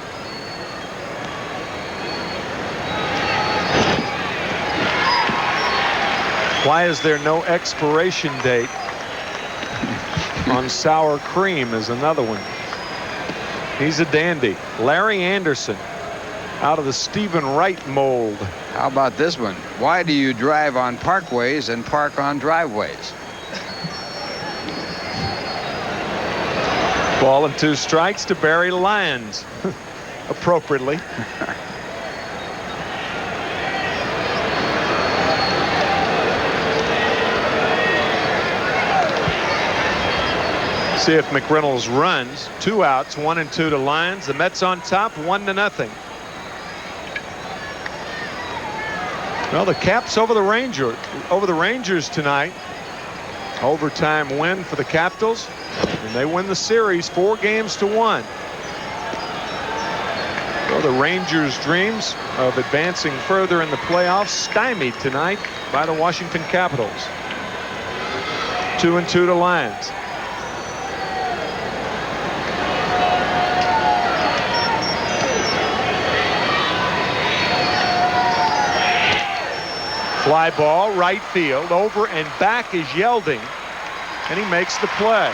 Why is there no expiration date on sour cream is another one. He's a dandy. Larry Anderson, out of the Stephen Wright mold. How about this one? Why do you drive on parkways and park on driveways? Ball and 2 strikes to Barry Lyons. Appropriately. See if McReynolds runs. 2 outs, 1 and 2 to Lyons. The Mets on top, 1-0. Well, the Caps over the Rangers tonight. Overtime win for the Capitals, and they win the series 4-1. Well, the Rangers' dreams of advancing further in the playoffs stymied tonight by the Washington Capitals. 2 and 2 to Lyons. Fly ball, right field, over and back is Yelding, and he makes the play.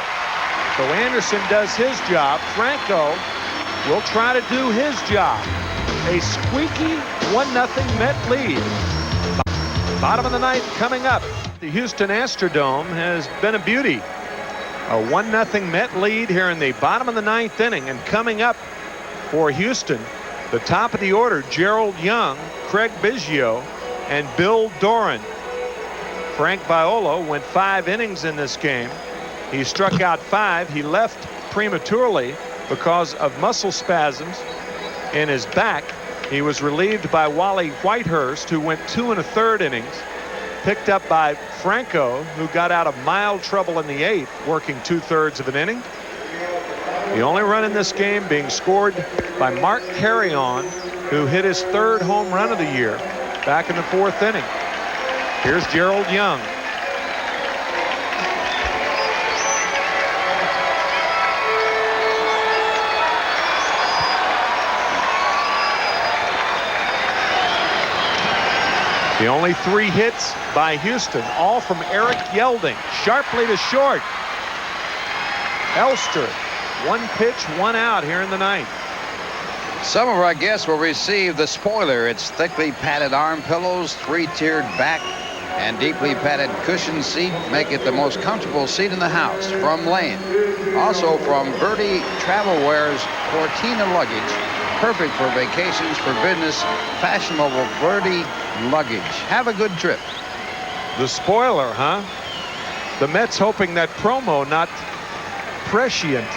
So Anderson does his job. Franco will try to do his job. A squeaky 1-0 Met lead. Bottom of the ninth coming up. The Houston Astrodome has been a beauty. A 1-0 Met lead here in the bottom of the ninth inning, and coming up for Houston, the top of the order, Gerald Young, Craig Biggio, and Bill Doran. Frank Viola went 5 innings in this game. He struck out 5. He left prematurely because of muscle spasms in his back. He was relieved by Wally Whitehurst, who went 2 1/3 innings. Picked up by Franco, who got out of mild trouble in the 8th, working 2/3 of an inning. The only run in this game being scored by Mark Carreon, who hit his 3rd home run of the year back in the 4th inning. Here's Gerald Young. The only 3 hits by Houston, all from Eric Yelding. Sharply to short. Elster, 1 pitch, 1 out here in the 9th. Some of our guests will receive the spoiler. It's thickly padded arm pillows, 3-tiered back, and deeply padded cushion seat make it the most comfortable seat in the house from Lane. Also from Birdie Travel Wear's Cortina luggage, perfect for vacations, for business, fashionable Birdie luggage. Have a good trip. The spoiler, huh? The Mets hoping that promo not prescient.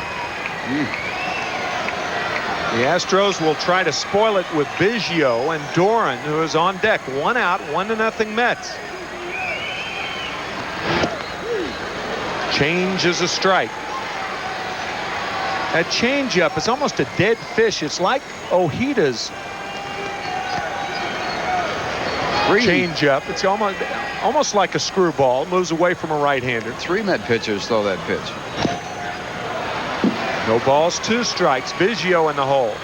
The Astros will try to spoil it with Biggio and Doran, who is on deck. 1 out, 1-0 Mets. Change is a strike. That changeup is almost a dead fish. It's like Ojida's changeup. It's almost like a screwball. Moves away from a right-hander. 3 Met pitchers throw that pitch. No balls, 2 strikes. Biggio in the hole.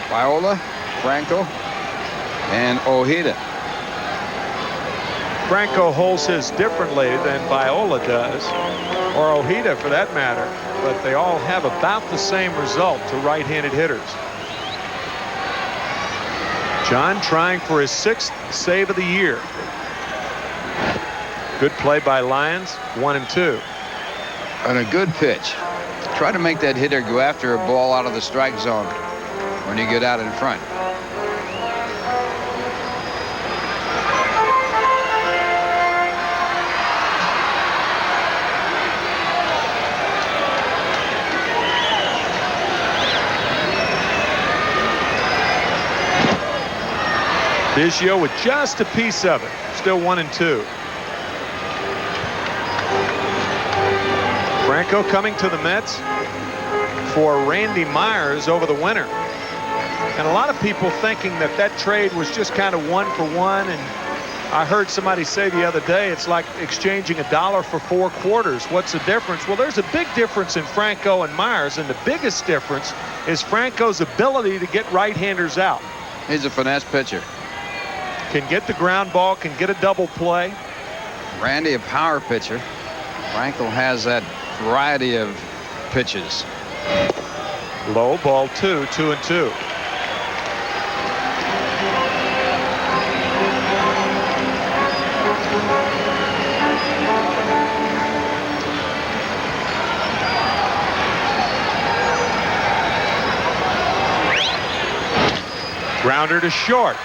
Viola, Franco, and Ojeda. Franco holds his differently than Viola does, or Ojeda for that matter, but they all have about the same result to right-handed hitters. John trying for his 6th save of the year. Good play by Lyons, 1-2. And a good pitch. Try to make that hitter go after a ball out of the strike zone when you get out in front. Biggio with just a piece of it. Still 1-2. Franco coming to the Mets for Randy Myers over the winter. And a lot of people thinking that that trade was just kind of 1-for-1. And I heard somebody say the other day, it's like exchanging $1 for 4 quarters. What's the difference? Well, there's a big difference in Franco and Myers. And the biggest difference is Franco's ability to get right-handers out. He's a finesse pitcher. Can get the ground ball, can get a double play. Randy, a power pitcher. Franco has that variety of pitches. Low, ball 2, 2-2. Grounder to short.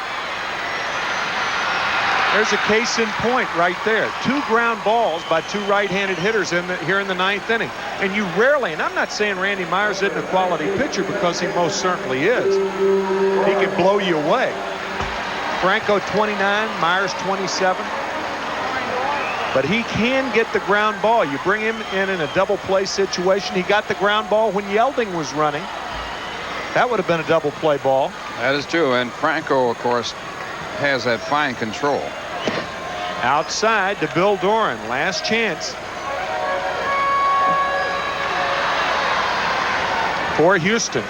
There's a case in point right there. 2 ground balls by 2 right-handed hitters here in the 9th inning. And you rarely, and I'm not saying Randy Myers isn't a quality pitcher, because he most certainly is. He can blow you away. Franco 29, Myers 27. But he can get the ground ball. You bring him in a double play situation. He got the ground ball when Yelding was running. That would have been a double play ball. That is true. And Franco, of course, has that fine control. Outside to Bill Doran. Last chance for Houston.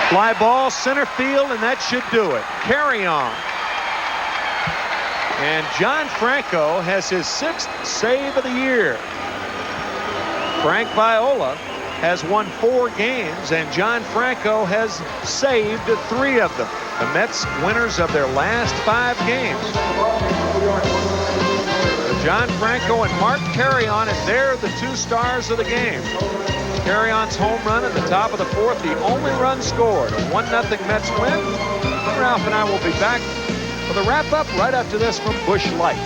Fly ball center field, and that should do it. Carreon. And John Franco has his 6th save of the year. Frank Viola has won 4 games, and John Franco has saved 3 of them. The Mets winners of their last 5 games. John Franco and Mark Carreon, and they're the 2 stars of the game. Carreon's home run at the top of the 4th, the only run scored. A 1-0 Mets win. Ralph and I will be back for the wrap-up right after this from Busch Light.